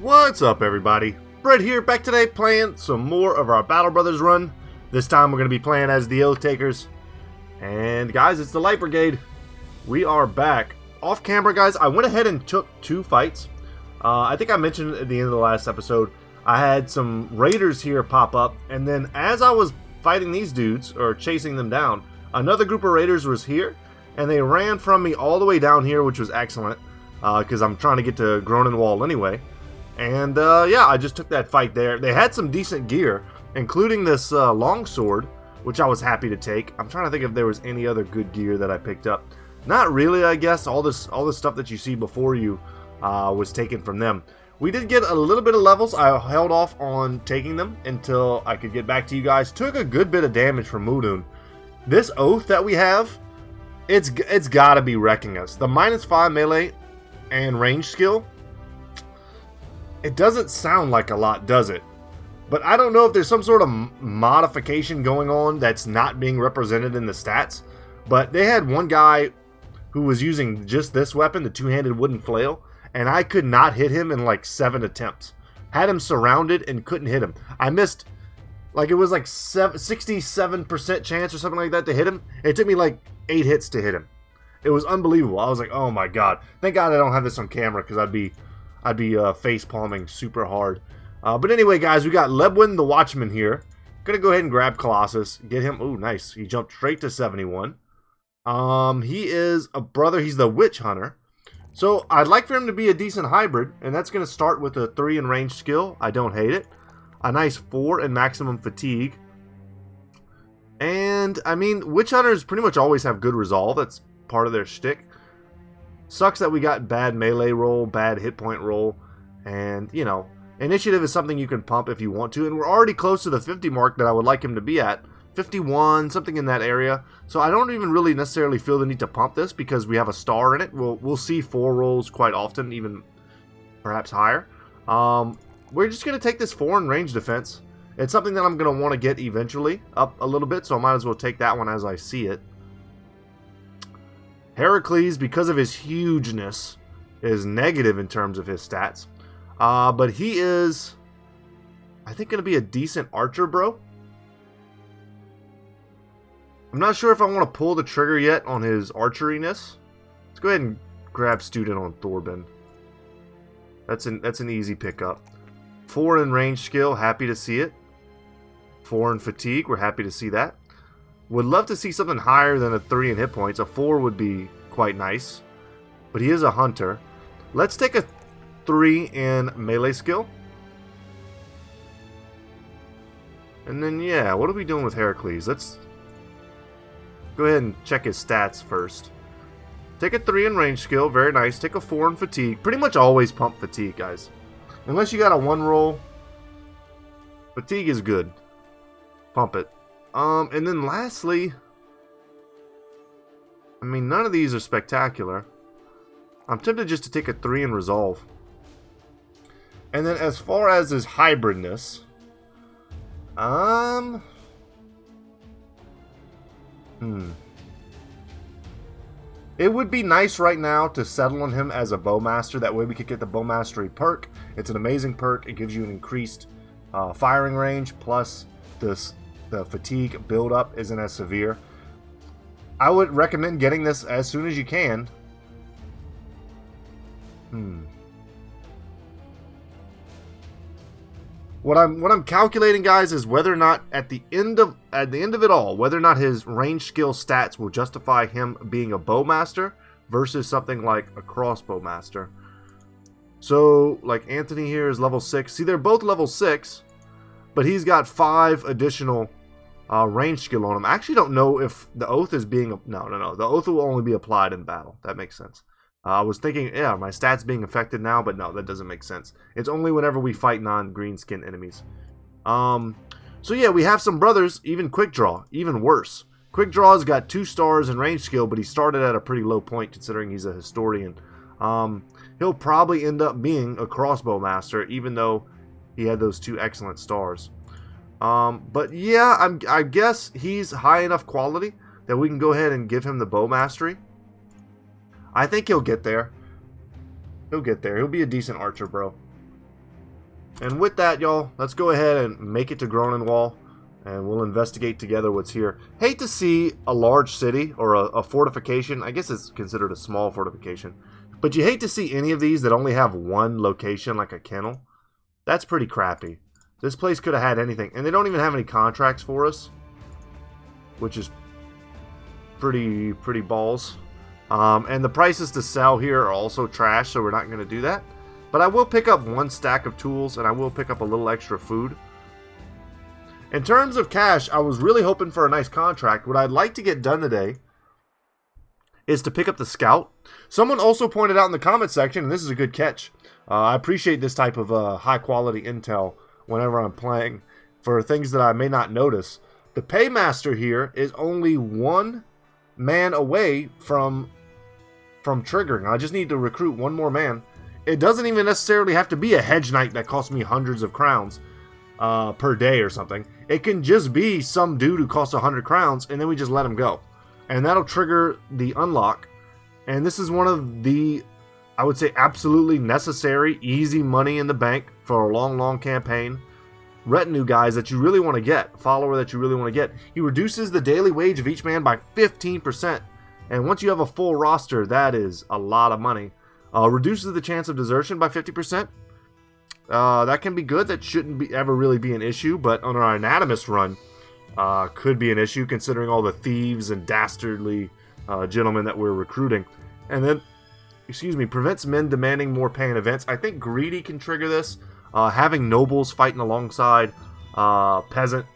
What's up, everybody? Brett here, back today playing some more of our Battle Brothers run. This time we're going to be playing as the Oath Takers. And guys, it's the Light Brigade. We are back. Off camera, guys, I went ahead and took two fights. I think I mentioned at the end of the last episode, I had some raiders here pop up. And then as I was fighting these dudes, or chasing them down, another group of raiders was here. And they ran from me all the way down here, which was excellent. Because I'm trying to get to Groningen Wall anyway. And yeah, I just took that fight there. They had some decent gear, including this longsword, which I was happy to take. I'm trying to think if there was any other good gear that I picked up. Not really, I guess. All this stuff that you see before you was taken from them. We did get a little bit of levels. I held off on taking them until I could get back to you guys. Took a good bit of damage from Mudun. This oath that we have, it's got to be wrecking us. The -5 melee and range skill. It doesn't sound like a lot, does it? But I don't know if there's some sort of modification going on that's not being represented in the stats. But they had one guy who was using just this weapon, the two-handed wooden flail, and I could not hit him in like 7 attempts. Had him surrounded and couldn't hit him. I missed, like it was like 67% chance or something like that to hit him. It took me like 8 hits to hit him. It was unbelievable. I was like, oh my god. Thank god I don't have this on camera because I'd be face palming super hard. But anyway, guys, we got Lebwin the Watchman here. Gonna go ahead and grab Colossus. Get him. Ooh, nice. He jumped straight to 71. He is a brother. He's the Witch Hunter. So I'd like for him to be a decent hybrid. And that's going to start with a 3 in range skill. I don't hate it. A nice 4 in maximum fatigue. And, I mean, Witch Hunters pretty much always have good resolve. That's part of their shtick. Sucks that we got bad melee roll, bad hit point roll, and, you know, initiative is something you can pump if you want to, and we're already close to the 50 mark that I would like him to be at. 51, something in that area. So I don't even really necessarily feel the need to pump this because we have a star in it. We'll see 4 rolls quite often, even perhaps higher. We're just going to take this 4 in range defense. It's something that I'm going to want to get eventually up a little bit, so I might as well take that one as I see it. Heracles, because of his hugeness, is negative in terms of his stats. But he is, I think, going to be a decent archer, bro. I'm not sure if I want to pull the trigger yet on his archeriness. Let's go ahead and grab student on Thorben. That's an easy pickup. 4 in range skill, happy to see it. 4 in fatigue, we're happy to see that. Would love to see something higher than a 3 in hit points. A 4 would be quite nice. But he is a hunter. Let's take a 3 in melee skill. And then, yeah, what are we doing with Heracles? Let's go ahead and check his stats first. Take a 3 in range skill. Very nice. Take a 4 in fatigue. Pretty much always pump fatigue, guys. Unless you got a 1 roll. Fatigue is good. Pump it. And then lastly, I mean, none of these are spectacular. I'm tempted just to take a 3 in resolve. And then as far as his hybridness, it would be nice right now to settle on him as a bowmaster. That way we could get the bowmastery perk. It's an amazing perk. It gives you an increased firing range, plus the fatigue buildup isn't as severe. I would recommend getting this as soon as you can. What I'm calculating, guys, is whether or not at the end of it all, whether or not his range skill stats will justify him being a bowmaster versus something like a crossbowmaster. So, like Anthony here is level 6. See, they're both level 6, but he's got 5 additional range skill on him. I actually don't know if the oath is being... No. The oath will only be applied in battle. That makes sense. I was thinking, yeah, my stats being affected now, but no, that doesn't make sense. It's only whenever we fight non-green skin enemies. So yeah, we have some brothers, even Quick Draw, even worse. Quick Draw's got 2 stars in range skill, but he started at a pretty low point considering he's a historian. He'll probably end up being a crossbow master, even though he had those 2 excellent stars. But yeah, I guess he's high enough quality that we can go ahead and give him the bow mastery. I think he'll get there. He'll get there. He'll be a decent archer, bro. And with that, y'all, let's go ahead and make it to Groninwall, and we'll investigate together what's here. Hate to see a large city or a fortification. I guess it's considered a small fortification. But you hate to see any of these that only have one location, like a kennel. That's pretty crappy. This place could have had anything. And they don't even have any contracts for us, which is pretty balls. And the prices to sell here are also trash, so we're not going to do that. But I will pick up one stack of tools, and I will pick up a little extra food. In terms of cash, I was really hoping for a nice contract. What I'd like to get done today is to pick up the scout. Someone also pointed out in the comment section, and this is a good catch. I appreciate this type of high-quality intel whenever I'm playing for things that I may not notice. The paymaster here is only one man away from triggering. I just need to recruit one more man. It doesn't even necessarily have to be a hedge knight that costs me hundreds of crowns per day or something. It can just be some dude who costs 100 crowns, and then we just let him go. And that'll trigger the unlock. And this is one of the, I would say, absolutely necessary, easy money in the bank for a long campaign. Retinue guys that you really want to get. Follower that you really want to get. He reduces the daily wage of each man by 15%. And once you have a full roster, that is a lot of money. Reduces the chance of desertion by 50%. That can be good. That shouldn't ever really be an issue. But on our Anatomist run, could be an issue considering all the thieves and dastardly gentlemen that we're recruiting. And then, prevents men demanding more pay in events. I think Greedy can trigger this. Having nobles fighting alongside peasant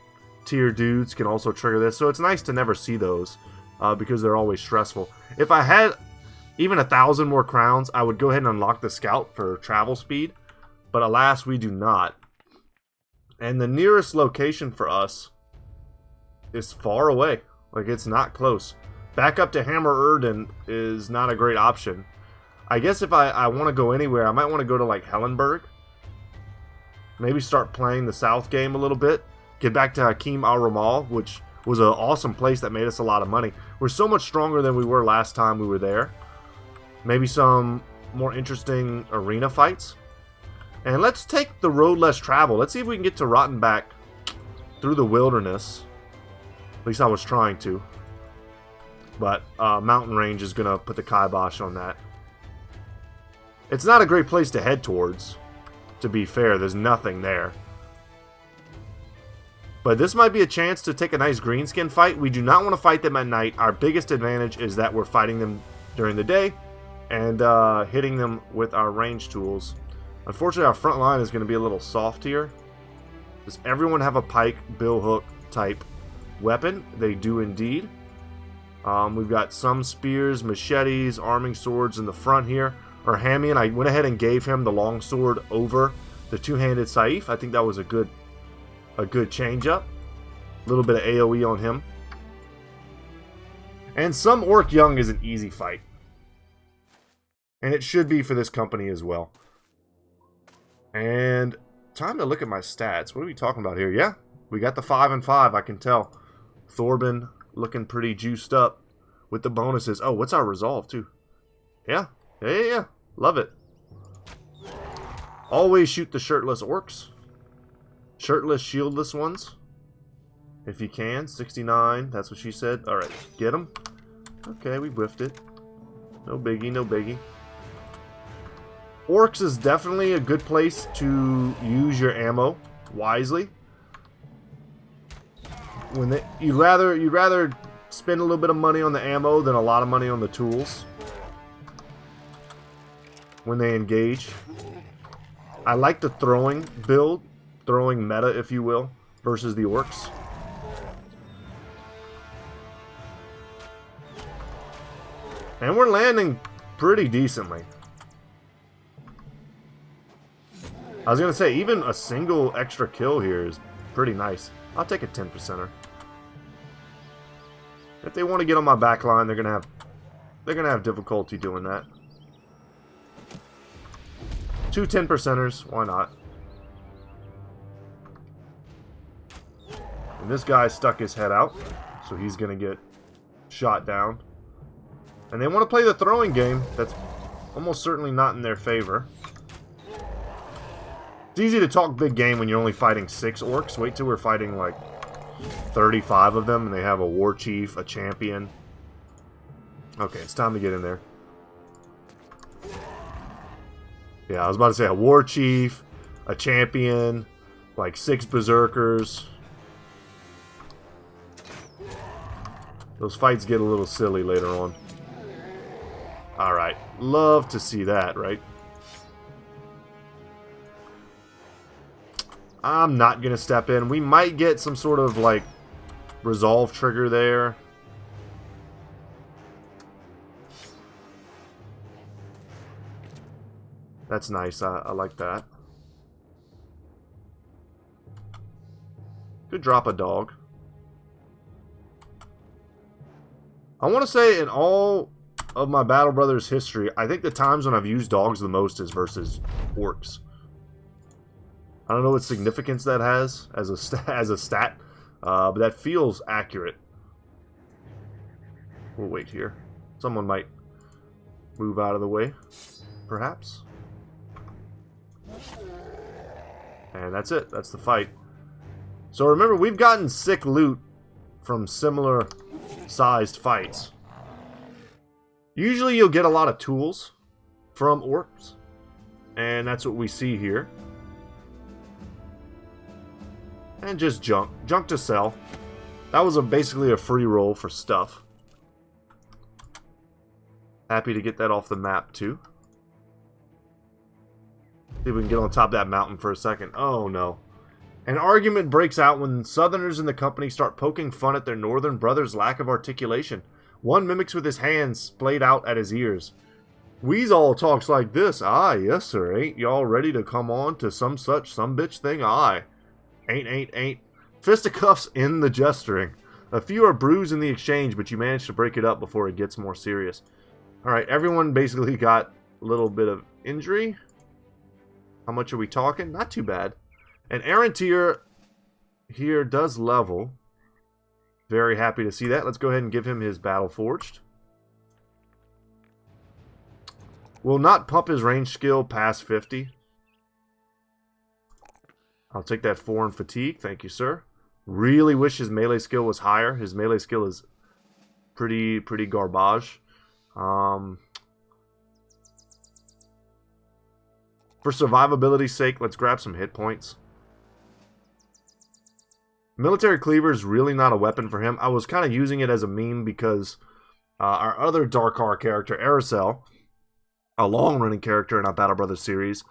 tier dudes can also trigger this. So it's nice to never see those because they're always stressful. If I had even 1,000 more crowns, I would go ahead and unlock the scout for travel speed. But alas, we do not. And the nearest location for us is far away. Like, it's not close. Back up to Hammer Erden is not a great option. I guess if I want to go anywhere, I might want to go to, like, Hellenberg. Maybe start playing the South game a little bit. Get back to Hakim al-Ramal, which was an awesome place that made us a lot of money. We're so much stronger than we were last time we were there. Maybe some more interesting arena fights. And let's take the road less traveled. Let's see if we can get to Rottenbach through the wilderness. At least I was trying to. But Mountain Range is going to put the kibosh on that. It's not a great place to head towards. To be fair, there's nothing there. But this might be a chance to take a nice greenskin fight. We do not want to fight them at night. Our biggest advantage is that we're fighting them during the day and hitting them with our range tools. Unfortunately, our front line is going to be a little soft here. Does everyone have a pike, billhook type weapon? They do indeed. We've got some spears, machetes, arming swords in the front here. Or Hamian, I went ahead and gave him the longsword over the two-handed Saif. I think that was a good change-up. A little bit of AoE on him. And some Orc Young is an easy fight. And it should be for this company as well. And time to look at my stats. What are we talking about here? Yeah, we got the 5 and 5, I can tell. Thorben looking pretty juiced up with the bonuses. Oh, what's our resolve, too? Yeah. Love it. Always shoot the shirtless orcs. Shirtless, shieldless ones. If you can. 69. That's what she said. Alright, get them. Okay, we whiffed it. No biggie, no biggie. Orcs is definitely a good place to use your ammo wisely. You'd rather spend a little bit of money on the ammo than a lot of money on the tools when they engage. I like the throwing build, throwing meta, if you will, versus the orcs. And we're landing pretty decently. I was going to say, even a single extra kill here is pretty nice. I'll take a 10%er. If they want to get on my back line, they're gonna have difficulty doing that. 2 10%ers, why not? And this guy stuck his head out, so he's gonna get shot down. And they want to play the throwing game. That's almost certainly not in their favor. It's easy to talk big game when you're only fighting 6 orcs. Wait till we're fighting like 35 of them and they have a war chief, a champion. Okay, it's time to get in there. Yeah, I was about to say a war chief, a champion, like 6 berserkers. Those fights get a little silly later on. Alright, love to see that, right? I'm not going to step in. We might get some sort of, like, resolve trigger there. That's nice. I like that. Could drop a dog. I want to say in all of my Battle Brothers history, I think the times when I've used dogs the most is versus orcs. I don't know what significance that has as a stat, but that feels accurate. We'll wait here. Someone might move out of the way, perhaps. And that's it. That's the fight. So remember, we've gotten sick loot from similar sized fights. Usually you'll get a lot of tools from orcs, and that's what we see here. And just junk. Junk to sell. That was basically a free roll for stuff. Happy to get that off the map, too. See if we can get on top of that mountain for a second. Oh, no. An argument breaks out when Southerners in the company start poking fun at their Northern brother's lack of articulation. One mimics with his hands splayed out at his ears. Weasel talks like this. Ah, yes, sir. Ain't y'all ready to come on to some such some bitch thing? Aye. Ain't. Fisticuffs in the gesturing. A few are bruised in the exchange, but you manage to break it up before it gets more serious. Alright, everyone basically got a little bit of injury. How much are we talking? Not too bad. And Errantier here does level. Very happy to see that. Let's go ahead and give him his Battle Forged. Will not pump his range skill past 50. I'll take that 4 in fatigue. Thank you, sir. Really wish his melee skill was higher. His melee skill is pretty garbage. For survivability's sake, let's grab some hit points. Military Cleaver is really not a weapon for him. I was kind of using it as a meme because our other Darkar character, Aracel, a long-running character in our Battle Brothers series,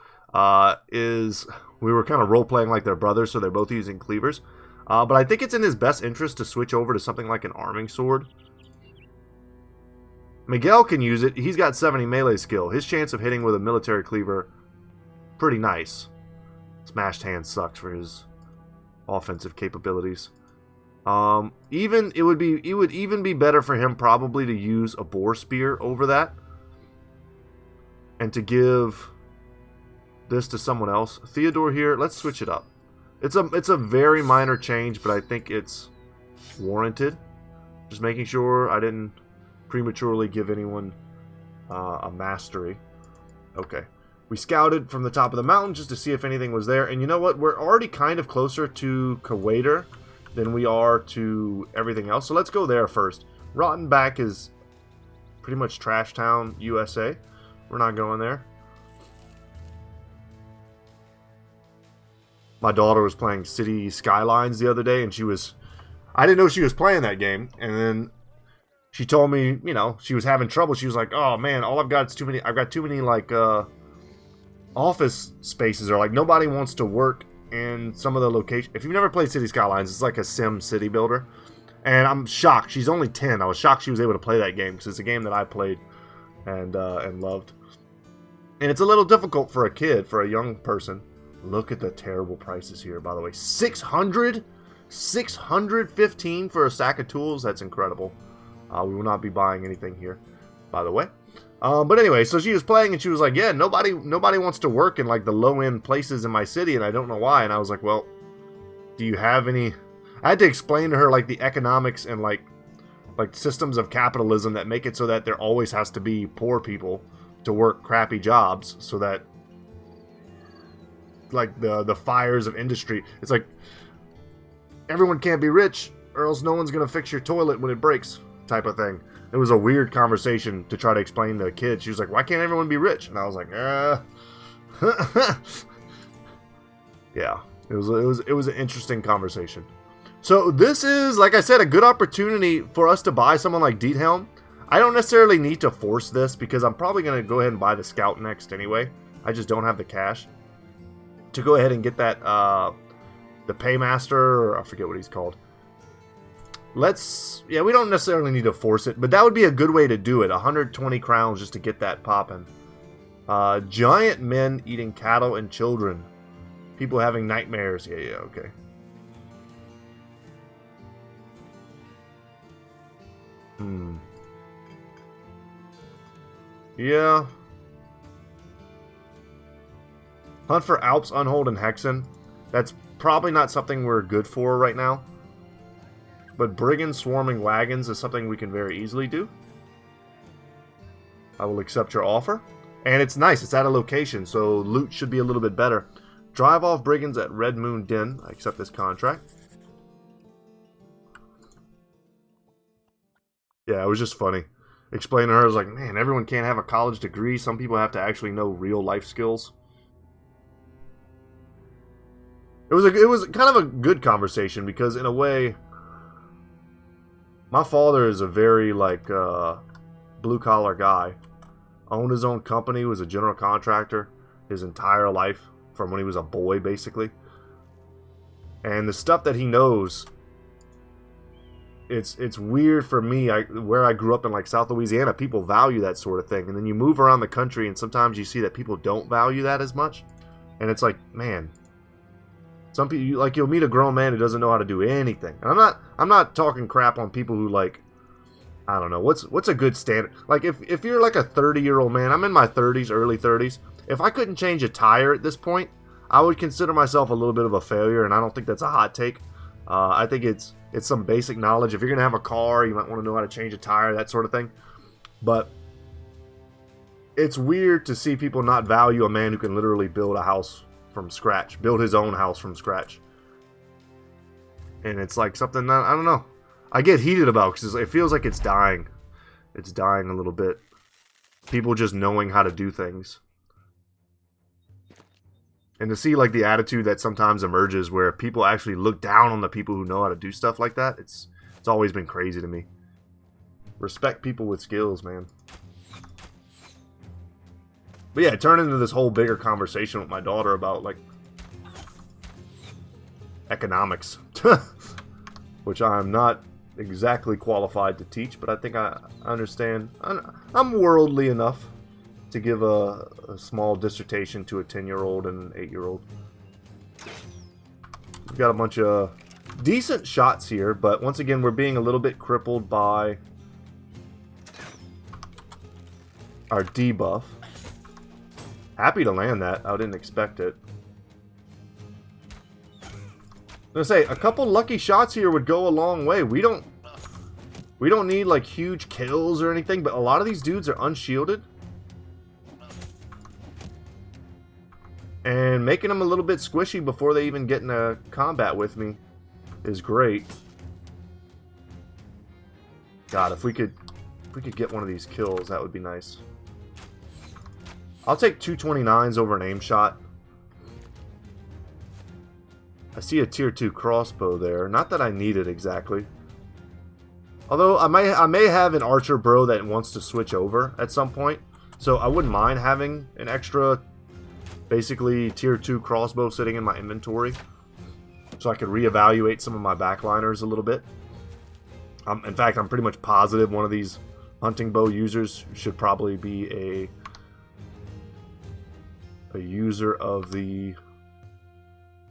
we were kind of role-playing like their brothers, so they're both using cleavers. But I think it's in his best interest to switch over to something like an arming sword. Miguel can use it. He's got 70 melee skill. His chance of hitting with a military cleaver, pretty nice. Smashed hand sucks for his offensive capabilities. It would even be better for him probably to use a boar spear over that, and to give this to someone else. Theodore here, let's switch it up. It's a very minor change, but I think it's warranted. Just making sure I didn't prematurely give anyone a mastery. Okay. We scouted from the top of the mountain just to see if anything was there. And you know what? We're already kind of closer to Kuwaiter than we are to everything else. So let's go there first. Rottenback is pretty much Trash Town, USA. We're not going there. My daughter was playing City Skylines the other day, and I didn't know she was playing that game. And then she told me, you know, she was having trouble. She was like, "Oh man, all I've got is too many. I've got too many like office spaces, or like nobody wants to work in some of the locations." If you've never played City Skylines, it's like a sim city builder. And I'm shocked. She's only 10. I was shocked she was able to play that game because it's a game that I played and loved. And it's a little difficult for a kid, for a young person. Look at the terrible prices here, by the way. 615 for a stack of tools. That's incredible. We will not be buying anything here, by the way. But anyway, so she was playing and she was like, "Yeah, nobody wants to work in like the low-end places in my city, and I don't know why." And I was like, "Well, do you have any?" I had to explain to her like the economics and like systems of capitalism that make it so that there always has to be poor people to work crappy jobs, so that like the fires of industry. It's like everyone can't be rich or else no one's gonna fix your toilet when it breaks, type of thing. It was a weird conversation to try to explain to a kid. She was like, why can't everyone be rich? And I was like, yeah, it was an interesting conversation. So this is, like I said, a good opportunity for us to buy someone like Diethelm. I don't necessarily need to force this because I'm probably going to go ahead and buy the Scout next anyway. I just don't have the cash to go ahead and get that, the Paymaster, or I forget what he's called. Yeah, we don't necessarily need to force it, but that would be a good way to do it. 120 crowns just to get that popping. Giant men eating cattle and children. People having nightmares. Yeah, okay. Yeah. Hunt for Alps, Unhold, and Hexen. That's probably not something we're good for right now. But Brigand Swarming Wagons is something we can very easily do. I will accept your offer. And it's nice. It's at a location, so loot should be a little bit better. Drive off Brigands at Red Moon Den. I accept this contract. Yeah, it was just funny. Explaining to her, I was like, man, everyone can't have a college degree. Some people have to actually know real life skills. It was kind of a good conversation because in a way, my father is a very like blue collar guy. Owned his own company, was a general contractor his entire life from when he was a boy, basically. And the stuff that he knows, it's weird for me. Where I grew up in like South Louisiana, people value that sort of thing, and then you move around the country, and sometimes you see that people don't value that as much, and it's like, man. Some people, like, you'll meet a grown man who doesn't know how to do anything. And I'm not talking crap on people who, like, I don't know, what's a good standard? Like, if you're like a 30-year-old man, I'm in my 30s, early 30s. If I couldn't change a tire at this point, I would consider myself a little bit of a failure, and I don't think that's a hot take. I think it's some basic knowledge. If you're gonna have a car, you might want to know how to change a tire, that sort of thing. But it's weird to see people not value a man who can literally build a house from scratch, build his own house from scratch. And it's like something that, I don't know, I get heated about because it feels like it's dying. It's dying a little bit. People just knowing how to do things. And to see like the attitude that sometimes emerges where people actually look down on the people who know how to do stuff like that, it's always been crazy to me. Respect people with skills, man. But yeah, it turned into this whole bigger conversation with my daughter about, like, economics. Which I'm not exactly qualified to teach, but I think I understand. I'm worldly enough to give a small dissertation to a 10-year-old and an 8-year-old. We've got a bunch of decent shots here, but once again, we're being a little bit crippled by our debuff. Happy to land that. I didn't expect it. I'm gonna say, a couple lucky shots here would go a long way. We don't need like huge kills or anything, but a lot of these dudes are unshielded. And making them a little bit squishy before they even get into combat with me is great. God, if we could get one of these kills, that would be nice. I'll take 229s over an aim shot. I see a tier 2 crossbow there. Not that I need it exactly. Although I may have an archer bro that wants to switch over at some point. So I wouldn't mind having an extra, basically tier 2 crossbow sitting in my inventory. So I could reevaluate some of my backliners a little bit. In fact, I'm pretty much positive one of these hunting bow users should probably be a user of the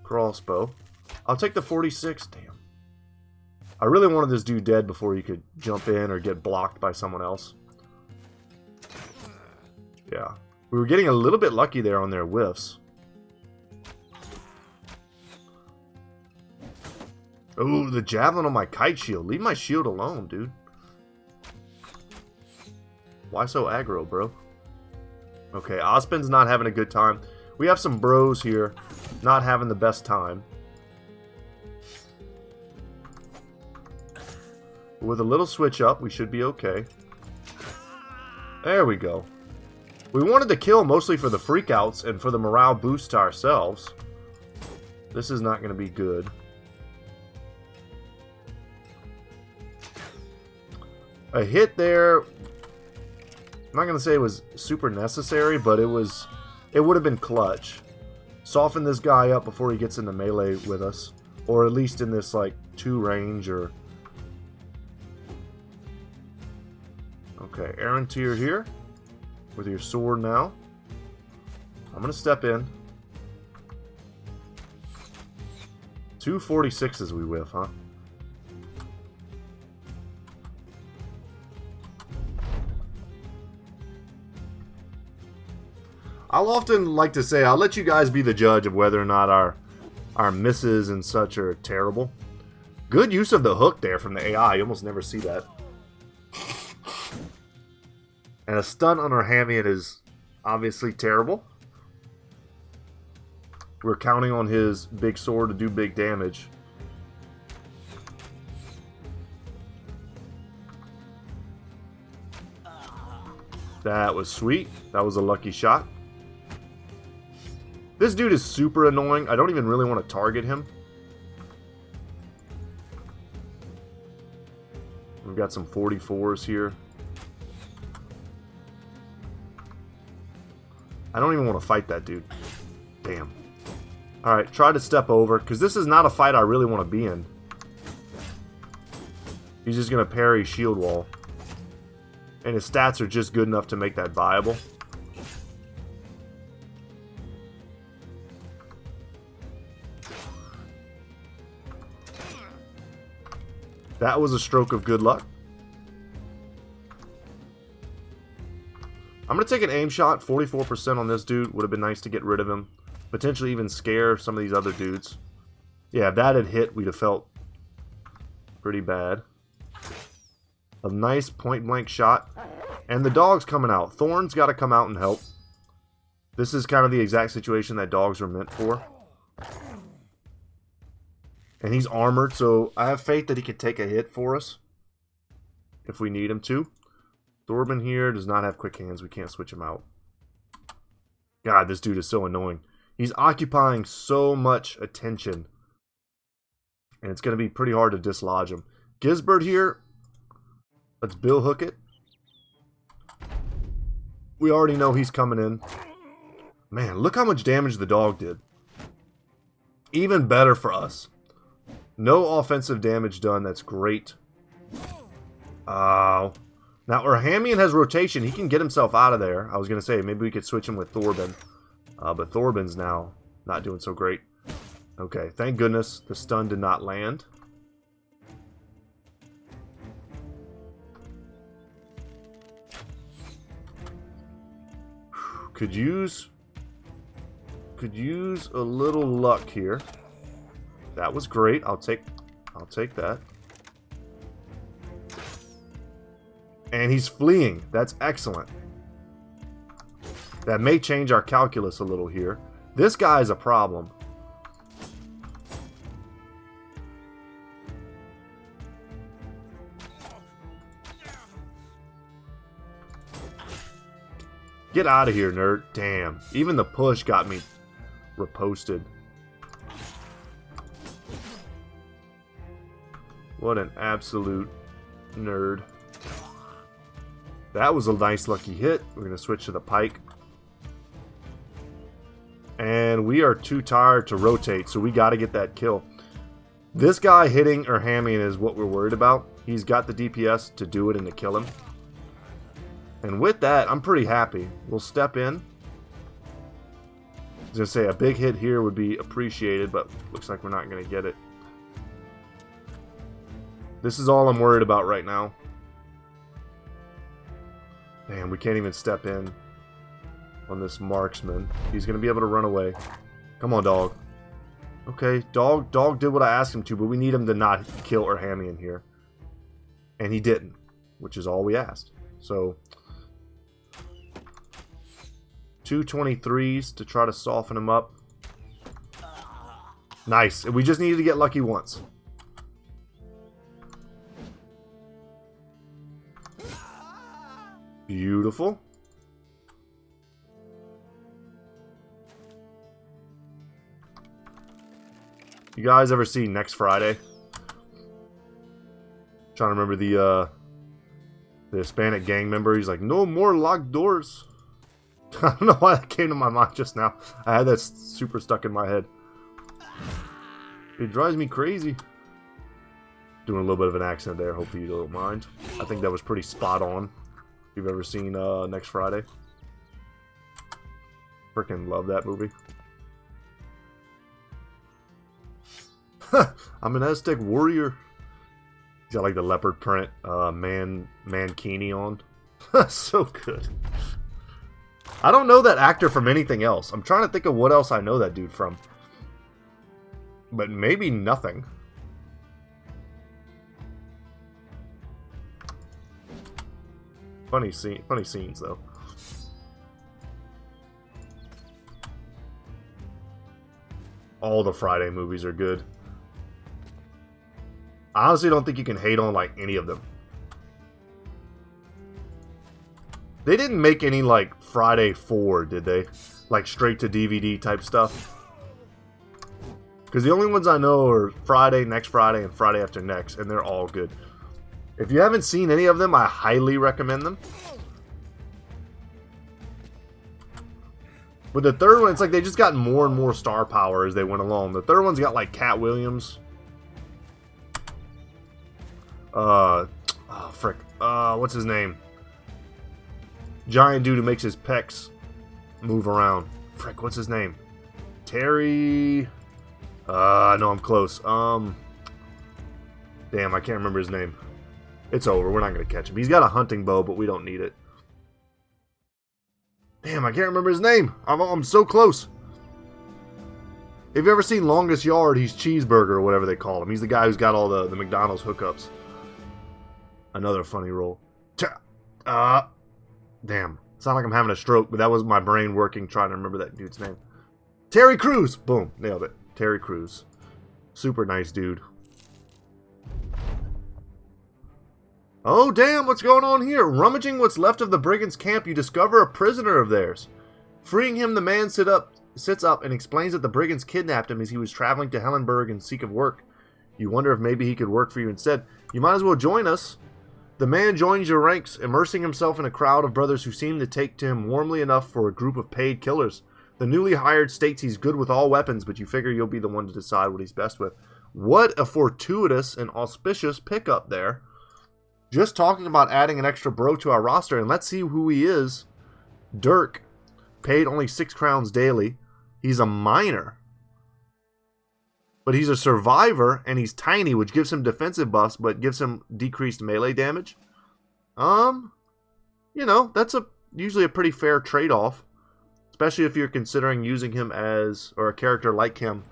crossbow. I'll take the 46. Damn. I really wanted this dude dead before he could jump in or get blocked by someone else. Yeah. We were getting a little bit lucky there on their whiffs. Ooh, the javelin on my kite shield. Leave my shield alone, dude. Why so aggro, bro? Okay, Ozpin's not having a good time. We have some bros here not having the best time. With a little switch up, we should be okay. There we go. We wanted to kill mostly for the freakouts and for the morale boost to ourselves. This is not going to be good. A hit there, I'm not going to say it was super necessary, but it would have been clutch. Soften this guy up before he gets into melee with us. Or at least in this, like, 2 range or... Okay, Aaron Tier here. With your sword now. I'm going to step in. 2 46s we whiff, huh? I'll often like to say, I'll let you guys be the judge of whether or not our misses and such are terrible. Good use of the hook there from the AI. You almost never see that. And a stun on our Hamian is obviously terrible. We're counting on his big sword to do big damage. That was sweet. That was a lucky shot. This dude is super annoying. I don't even really want to target him. We've got some 44s here. I don't even want to fight that dude. Damn. Alright, try to step over, because this is not a fight I really want to be in. He's just going to parry shield wall. And his stats are just good enough to make that viable. That was a stroke of good luck. I'm going to take an aim shot. 44% on this dude. Would have been nice to get rid of him. Potentially even scare some of these other dudes. Yeah, if that had hit, we'd have felt pretty bad. A nice point-blank shot. And the dog's coming out. Thorn's got to come out and help. This is kind of the exact situation that dogs are meant for. And he's armored, so I have faith that he can take a hit for us. If we need him to. Thorben here does not have quick hands. We can't switch him out. God, this dude is so annoying. He's occupying so much attention. And it's going to be pretty hard to dislodge him. Gisbert here. Let's bill hook it. We already know he's coming in. Man, look how much damage the dog did. Even better for us. No offensive damage done. That's great. Now, our Hamian has rotation. He can get himself out of there. I was going to say, maybe we could switch him with Thorben. But Thorben's now not doing so great. Okay, thank goodness the stun did not land. Could use a little luck here. That was great. I'll take that. And he's fleeing. That's excellent. That may change our calculus a little here. This guy is a problem. Get out of here, nerd. Damn. Even the push got me reposted. What an absolute nerd. That was a nice lucky hit. We're going to switch to the pike. And we are too tired to rotate, so we got to get that kill. This guy hitting or hamming is what we're worried about. He's got the DPS to do it and to kill him. And with that, I'm pretty happy. We'll step in. I was going to say, a big hit here would be appreciated, but looks like we're not going to get it. This is all I'm worried about right now. Damn, we can't even step in on this marksman. He's going to be able to run away. Come on, dog. Okay, dog did what I asked him to, but we need him to not kill or hammy in here. And he didn't, which is all we asked. So, 2 23s to try to soften him up. Nice. We just needed to get lucky once. Beautiful. You guys ever see Next Friday? Trying to remember the Hispanic gang member. He's like, no more locked doors. I don't know why that came to my mind just now. I had that super stuck in my head. It drives me crazy. Doing a little bit of an accent there. Hopefully you don't mind. I think that was pretty spot on. If you've ever seen Next Friday. Freaking love that movie. I'm an Aztec warrior. He's got like the leopard print mankini on. So good. I don't know that actor from anything else. I'm trying to think of what else I know that dude from. But maybe nothing. Funny scenes though. All the Friday movies are good. I honestly don't think you can hate on like any of them. They didn't make any like Friday 4, did they? Like straight to DVD type stuff. Because the only ones I know are Friday, Next Friday, and Friday After Next, and they're all good. If you haven't seen any of them, I highly recommend them. But the third one, it's like they just got more and more star power as they went along. The third one's got like Cat Williams. Oh, frick. What's his name? Giant dude who makes his pecs move around. Frick, what's his name? Terry... no, I'm close. Damn, I can't remember his name. It's over. We're not going to catch him. He's got a hunting bow, but we don't need it. Damn, I can't remember his name. I'm so close. If you ever seen Longest Yard, he's Cheeseburger or whatever they call him. He's the guy who's got all the McDonald's hookups. Another funny role. Damn. It's not like I'm having a stroke, but that was my brain working trying to remember that dude's name. Terry Crews! Boom. Nailed it. Terry Crews. Super nice dude. Oh, damn. What's going on here? Rummaging what's left of the Brigand's camp, you discover a prisoner of theirs. Freeing him, the man sits up and explains that the Brigands kidnapped him as he was traveling to Hellenberg in seek of work. You wonder if maybe he could work for you instead. You might as well join us. The man joins your ranks, immersing himself in a crowd of brothers who seem to take to him warmly enough for a group of paid killers. The newly hired states he's good with all weapons, but you figure you'll be the one to decide what he's best with. What a fortuitous and auspicious pickup there. Just talking about adding an extra bro to our roster, and let's see who he is. Dirk, paid only 6 crowns daily. He's a miner. But he's a survivor, and he's tiny, which gives him defensive buffs, but gives him decreased melee damage. You know, that's usually a pretty fair trade-off. Especially if you're considering using him as, or a character like him,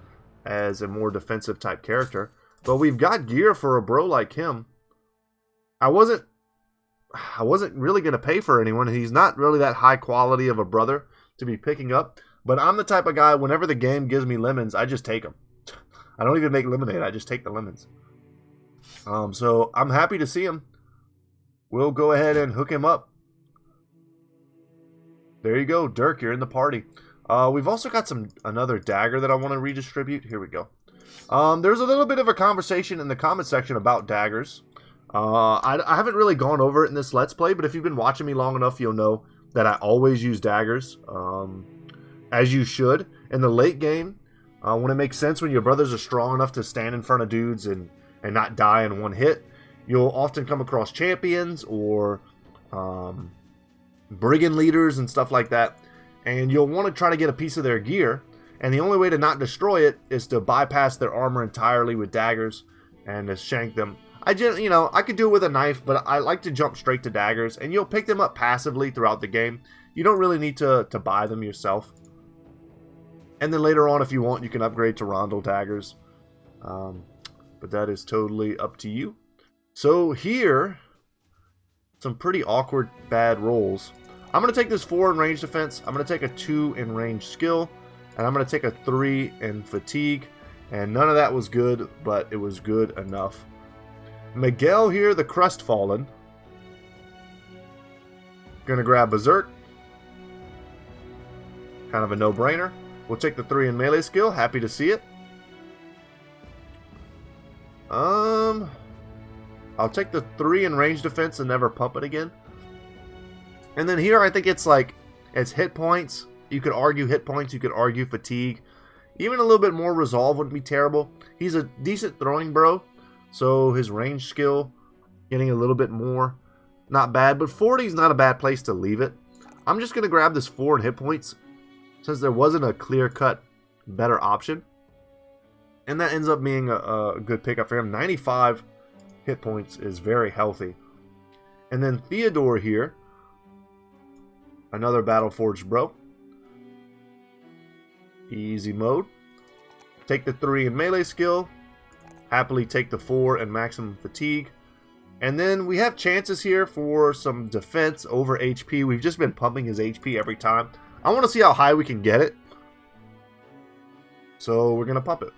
as a more defensive type character. But we've got gear for a bro like him. I wasn't really going to pay for anyone. He's not really that high quality of a brother to be picking up. But I'm the type of guy, whenever the game gives me lemons, I just take them. I don't even make lemonade. I just take the lemons. So I'm happy to see him. We'll go ahead and hook him up. There you go, Dirk. You're in the party. We've also got another dagger that I want to redistribute. Here we go. There's a little bit of a conversation in the comment section about daggers. I haven't really gone over it in this Let's Play, but if you've been watching me long enough, you'll know that I always use daggers. As you should. In the late game, when it makes sense, when your brothers are strong enough to stand in front of dudes and not die in one hit, you'll often come across champions or brigand leaders and stuff like that, and you'll want to try to get a piece of their gear, and the only way to not destroy it is to bypass their armor entirely with daggers and to shank them. I could do it with a knife, but I like to jump straight to daggers, and you'll pick them up passively throughout the game. You don't really need to buy them yourself. And then later on, if you want, you can upgrade to rondel daggers. But that is totally up to you. So here, some pretty awkward bad rolls. I'm going to take this 4 in range defense. I'm going to take a 2 in range skill. And I'm going to take a 3 in fatigue. And none of that was good, but it was good enough. Miguel here, the Crestfallen. Gonna grab Berserk. Kind of a no-brainer. We'll take the 3 in melee skill. Happy to see it. I'll take the 3 in range defense and never pump it again. And then here I think it's like, it's hit points. You could argue hit points. You could argue fatigue. Even a little bit more resolve wouldn't be terrible. He's a decent throwing bro. So his range skill, getting a little bit more, not bad. But 40 is not a bad place to leave it. I'm just going to grab this 4 in hit points, since there wasn't a clear-cut better option. And that ends up being a good pickup for him. 95 hit points is very healthy. And then Theodore here, another Battleforged bro. Easy mode. Take the 3 in melee skill. Happily take the 4 in maximum fatigue. And then we have chances here for some defense over HP. We've just been pumping his HP every time. I want to see how high we can get it. So we're going to pump it.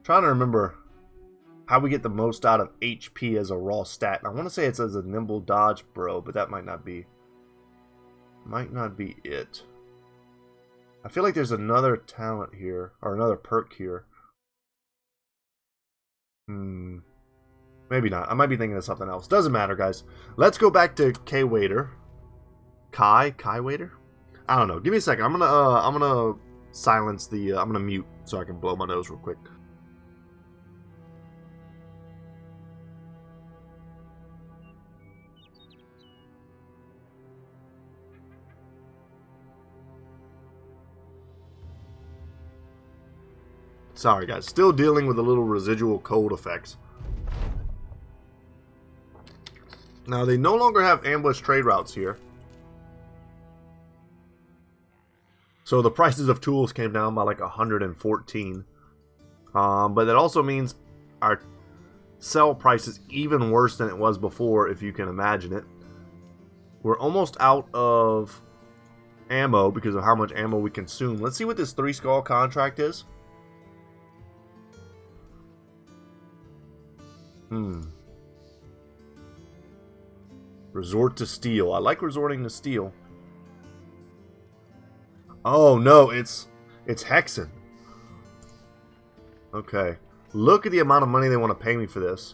Trying to remember how we get the most out of HP as a raw stat. I want to say it says a nimble dodge bro, but that might not be it. I feel like there's another talent here, or another perk here. Maybe not. I might be thinking of something else. Doesn't matter, guys. Let's go back to K Waiter. Kai Waiter? I don't know. Give me a second. I'm gonna silence the I'm gonna mute so I can blow my nose real quick. Sorry guys, still dealing with a little residual cold effects. Now they no longer have ambush trade routes here. So the prices of tools came down by like 114. But that also means our sell price is even worse than it was before, if you can imagine it. We're almost out of ammo because of how much ammo we consume. Let's see what this 3 skull contract is. Resort to steel. I like resorting to steel. Oh no, it's hexen. Okay. Look at the amount of money they want to pay me for this.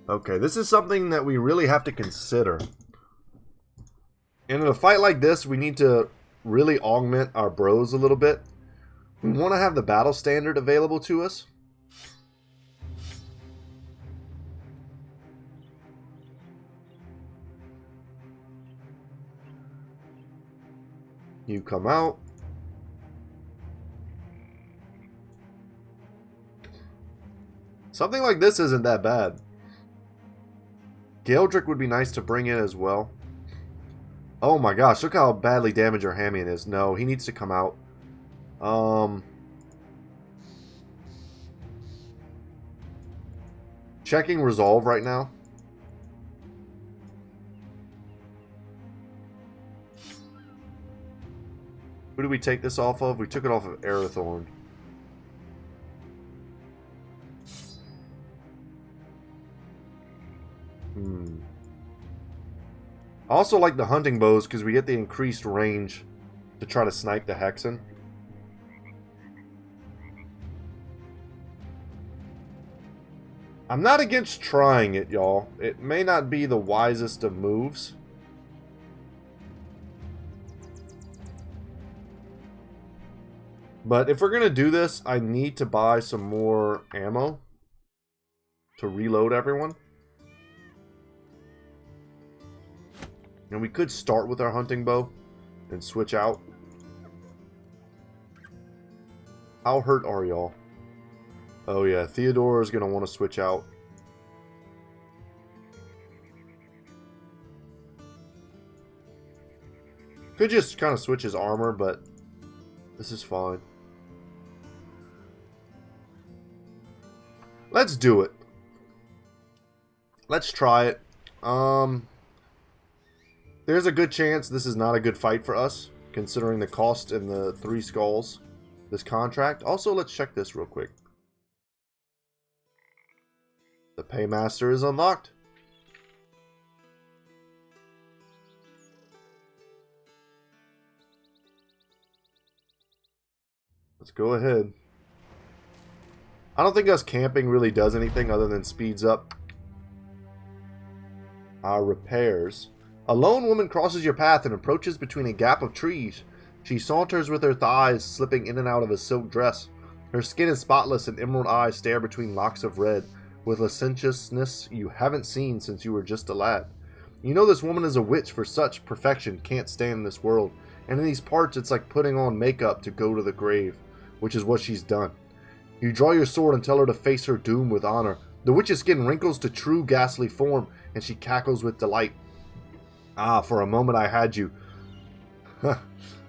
Okay, this is something that we really have to consider. In a fight like this, we need to really augment our bros a little bit. We want to have the battle standard available to us. You come out. Something like this isn't that bad. Galdrick would be nice to bring in as well. Oh my gosh, look how badly damaged our Hamian is. No, he needs to come out. Checking resolve right now. Who did we take this off of? We took it off of Arathorn. I also like the hunting bows because we get the increased range to try to snipe the hexen. I'm not against trying it, y'all. It may not be the wisest of moves. But if we're going to do this, I need to buy some more ammo to reload everyone. And we could start with our hunting bow and switch out. How hurt are y'all? Oh yeah, Theodore is going to want to switch out. Could just kind of switch his armor, but this is fine. Let's do it. Let's try it. There's a good chance this is not a good fight for us, considering the cost and the 3 skulls. This contract. Also, let's check this real quick. The Paymaster is unlocked. Let's go ahead. I don't think us camping really does anything other than speeds up our repairs. A lone woman crosses your path and approaches between a gap of trees. She saunters with her thighs slipping in and out of a silk dress. Her skin is spotless and emerald eyes stare between locks of red with lasciviousness you haven't seen since you were just a lad. You know this woman is a witch, for such perfection can't stand in this world, and in these parts it's like putting on makeup to go to the grave, which is what she's done. You draw your sword and tell her to face her doom with honor. The witch's skin wrinkles to true ghastly form, and she cackles with delight. Ah, for a moment I had you.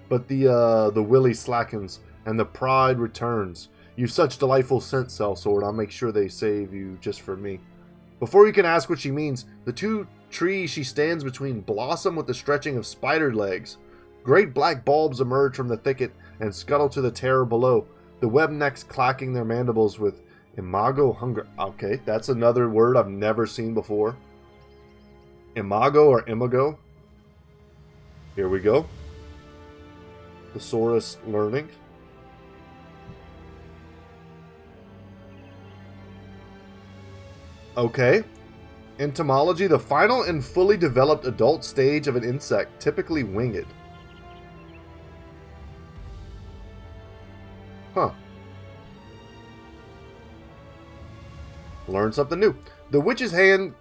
But the willy slackens, and the pride returns. You've such delightful scent, sellsword. I'll make sure they save you just for me. Before you can ask what she means, the 2 trees she stands between blossom with the stretching of spider legs. Great black bulbs emerge from the thicket and scuttle to the terror below, the web necks clacking their mandibles with imago hunger. Okay, that's another word I've never seen before. Imago or imago. Here we go. Thesaurus learning. Okay. Entomology, the final and fully developed adult stage of an insect, typically winged. Huh. Learn something new. The witch's hands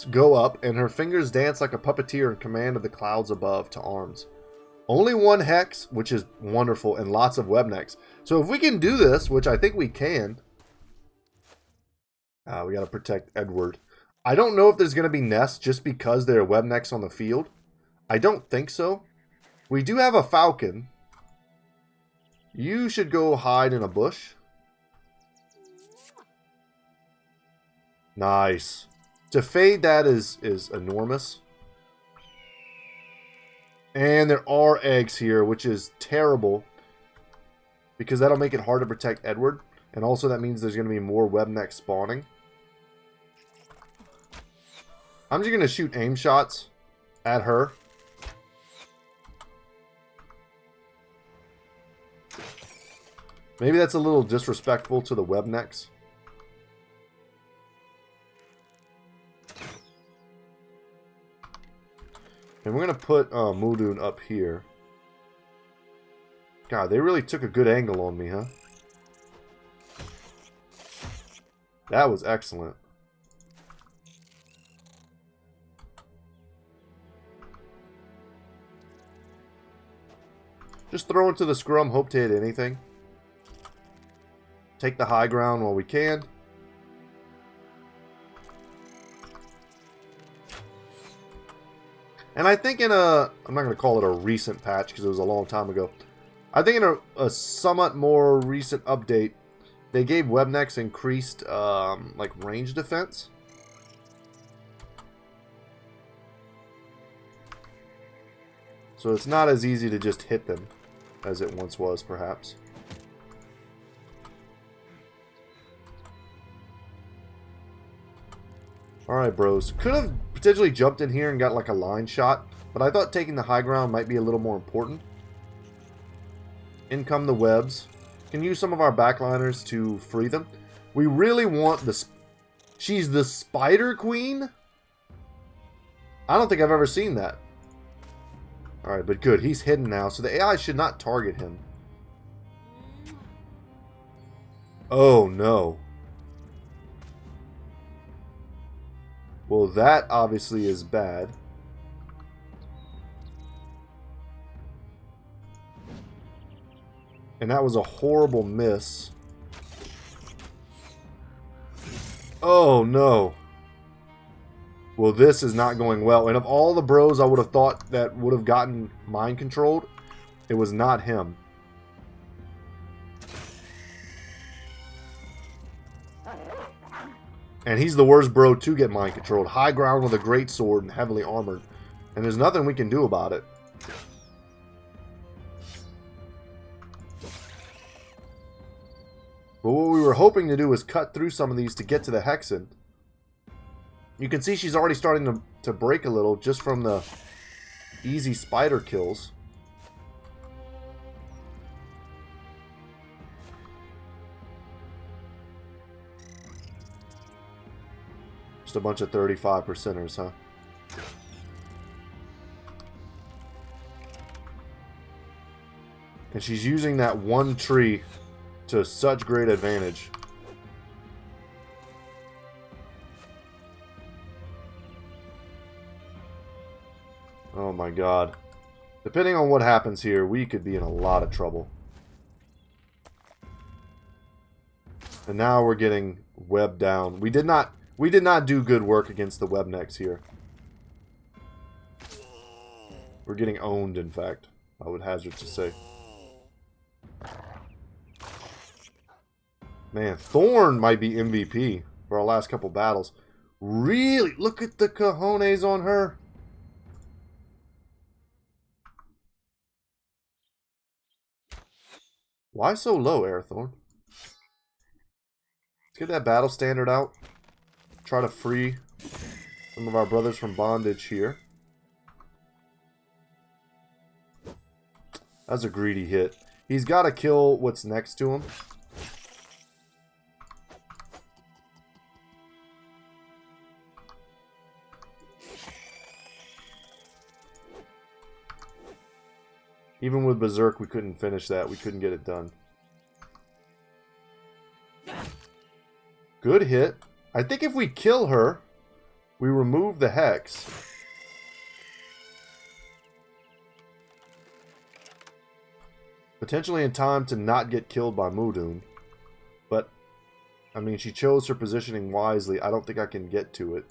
go up, and her fingers dance like a puppeteer in command of the clouds above to arms. Only 1 hex, which is wonderful, and lots of web necks. So if we can do this, which I think we can... we gotta protect Edward. I don't know if there's gonna be nests just because there are web necks on the field. I don't think so. We do have a falcon. You should go hide in a bush. Nice. To fade that is enormous. And there are eggs here, which is terrible, because that'll make it hard to protect Edward. And also that means there's going to be more web necks spawning. I'm just going to shoot aim shots at her. Maybe that's a little disrespectful to the web necks. And we're going to put Muldoon up here. God, they really took a good angle on me, huh? That was excellent. Just throw into the scrum, hope to hit anything. Take the high ground while we can. And I think in a... I'm not going to call it a recent patch because it was a long time ago. I think in a somewhat more recent update, they gave web necks increased like range defense. So it's not as easy to just hit them as it once was, perhaps. Alright, bros. Could have potentially jumped in here and got like a line shot, but I thought taking the high ground might be a little more important. In come the webs. Can use some of our backliners to free them. We really want the... She's the Spider Queen? I don't think I've ever seen that. Alright, but good. He's hidden now, so the AI should not target him. Oh, no. Well, that obviously is bad. And that was a horrible miss. Oh, no. Well, this is not going well. And of all the bros I would have thought that would have gotten mind controlled, it was not him. And he's the worst bro to get mind controlled. High ground with a great sword and heavily armored. And there's nothing we can do about it. But what we were hoping to do is cut through some of these to get to the hexen. You can see she's already starting to break a little just from the easy spider kills. Just a bunch of 35%ers, huh? And she's using that one tree to such great advantage. Oh my god. Depending on what happens here, we could be in a lot of trouble. And now we're getting webbed down. We did not do good work against the webnecks here. We're getting owned, in fact, I would hazard to say. Man, Thorn might be MVP for our last couple battles. Really? Look at the cojones on her. Why so low, Airthorn? Let's get that battle standard out. Try to free some of our brothers from bondage here. That's a greedy hit. He's got to kill what's next to him. Even with Berserk, we couldn't finish that. We couldn't get it done. Good hit. I think if we kill her, we remove the Hex. Potentially in time to not get killed by Mudun. But, I mean, she chose her positioning wisely. I don't think I can get to it.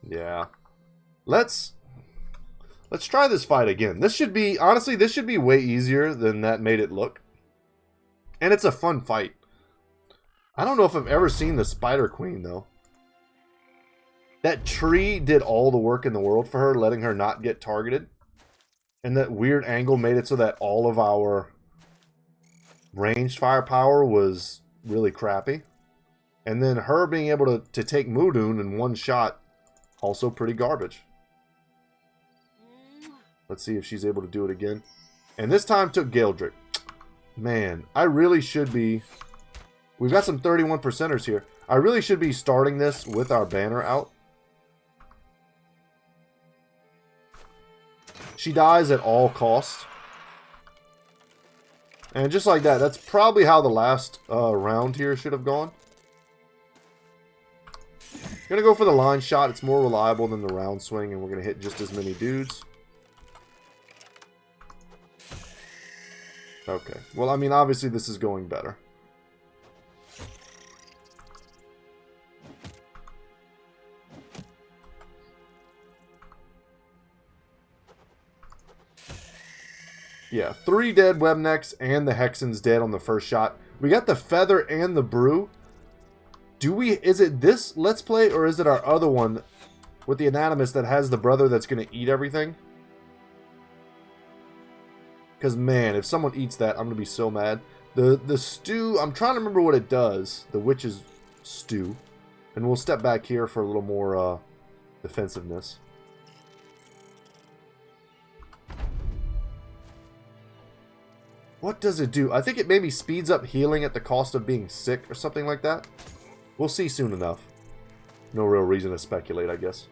Yeah. Let's try this fight again. This should be, honestly, this should be way easier than that made it look. And it's a fun fight. I don't know if I've ever seen the Spider Queen, though. That tree did all the work in the world for her, letting her not get targeted. And that weird angle made it so that all of our ranged firepower was really crappy. And then her being able to take Mudun in one shot, also pretty garbage. Let's see if she's able to do it again. And this time took Galdrick. Man, I really should be... We've got some 31%ers here. I really should be starting this with our banner out. She dies at all costs. And just like that, that's probably how the last round here should have gone. Gonna go for the line shot. It's more reliable than the round swing, and we're gonna hit just as many dudes. Okay. Well, I mean, obviously this is going better. Yeah, 3 dead webnecks and the Hexen's dead on the first shot. We got the Feather and the Brew. Is it this Let's Play, or is it our other one with the Anatomist that has the brother that's going to eat everything? Because, man, if someone eats that, I'm going to be so mad. The stew, I'm trying to remember what it does. The witch's stew. And we'll step back here for a little more defensiveness. What does it do? I think it maybe speeds up healing at the cost of being sick or something like that. We'll see soon enough. No real reason to speculate, I guess.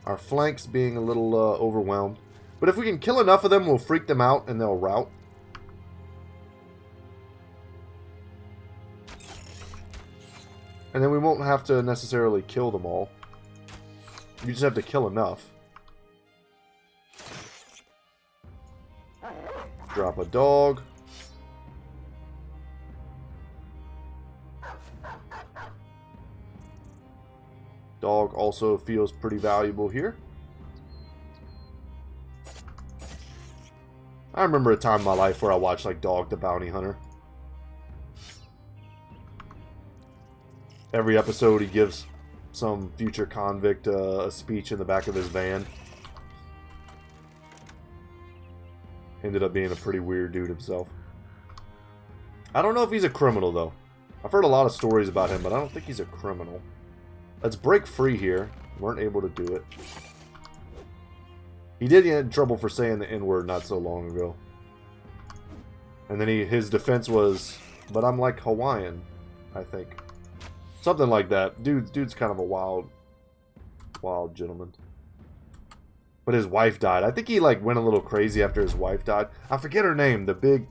Our flanks being a little overwhelmed. But if we can kill enough of them, we'll freak them out and they'll rout. And then we won't have to necessarily kill them all. You just have to kill enough. Drop a dog. Dog also feels pretty valuable here. I remember a time in my life where I watched like Dog the Bounty Hunter. Every episode he gives some future convict a speech in the back of his van. Ended up being a pretty weird dude himself. I don't know if he's a criminal though. I've heard a lot of stories about him, but I don't think he's a criminal. Let's break free here. Weren't able to do it. He did get in trouble for saying the N-word not so long ago. And then his defense was, but I'm like Hawaiian, I think. Something like that. Dude's kind of a wild gentleman. But his wife died. I think he like went a little crazy after his wife died. I forget her name. The big...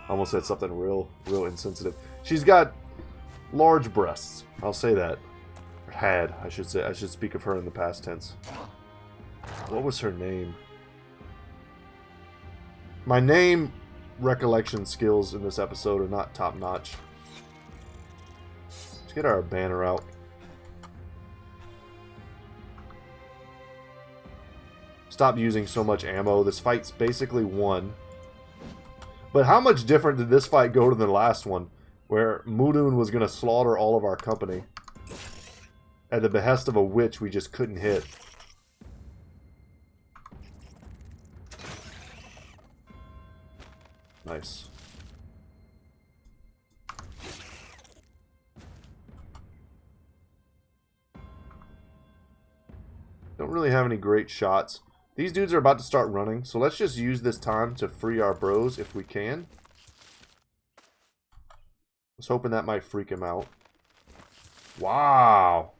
almost said something real insensitive. She's got large breasts. I'll say that. Or had, I should say. I should speak of her in the past tense. What was her name? My name recollection skills in this episode are not top notch. Let's get our banner out. Stop using so much ammo. This fight's basically won. But how much different did this fight go to the last one, where Mudun was going to slaughter all of our company at the behest of a witch we just couldn't hit? Nice. Don't really have any great shots. These dudes are about to start running, so let's just use this time to free our bros if we can. I was hoping that might freak him out. Wow.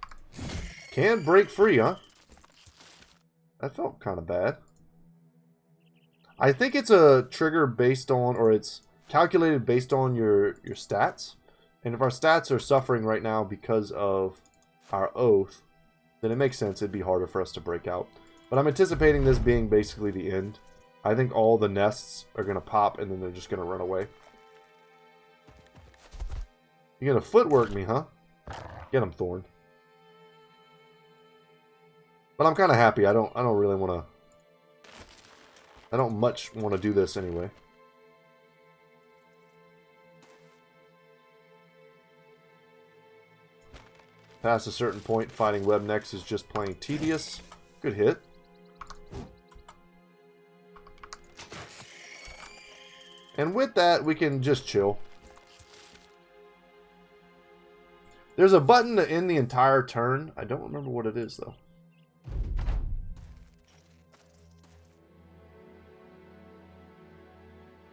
Can break free, huh? That felt kind of bad. I think it's a trigger based on, or it's calculated based on your stats. And if our stats are suffering right now because of our oath, then it makes sense it'd be harder for us to break out. But I'm anticipating this being basically the end. I think all the nests are going to pop and then they're just going to run away. You're going to footwork me, huh? Get him, Thorn. But I'm kind of happy. I don't really want to... I don't much want to do this anyway. Past a certain point, fighting Webnex is just plain tedious. Good hit. And with that, we can just chill. There's a button to end the entire turn. I don't remember what it is, though.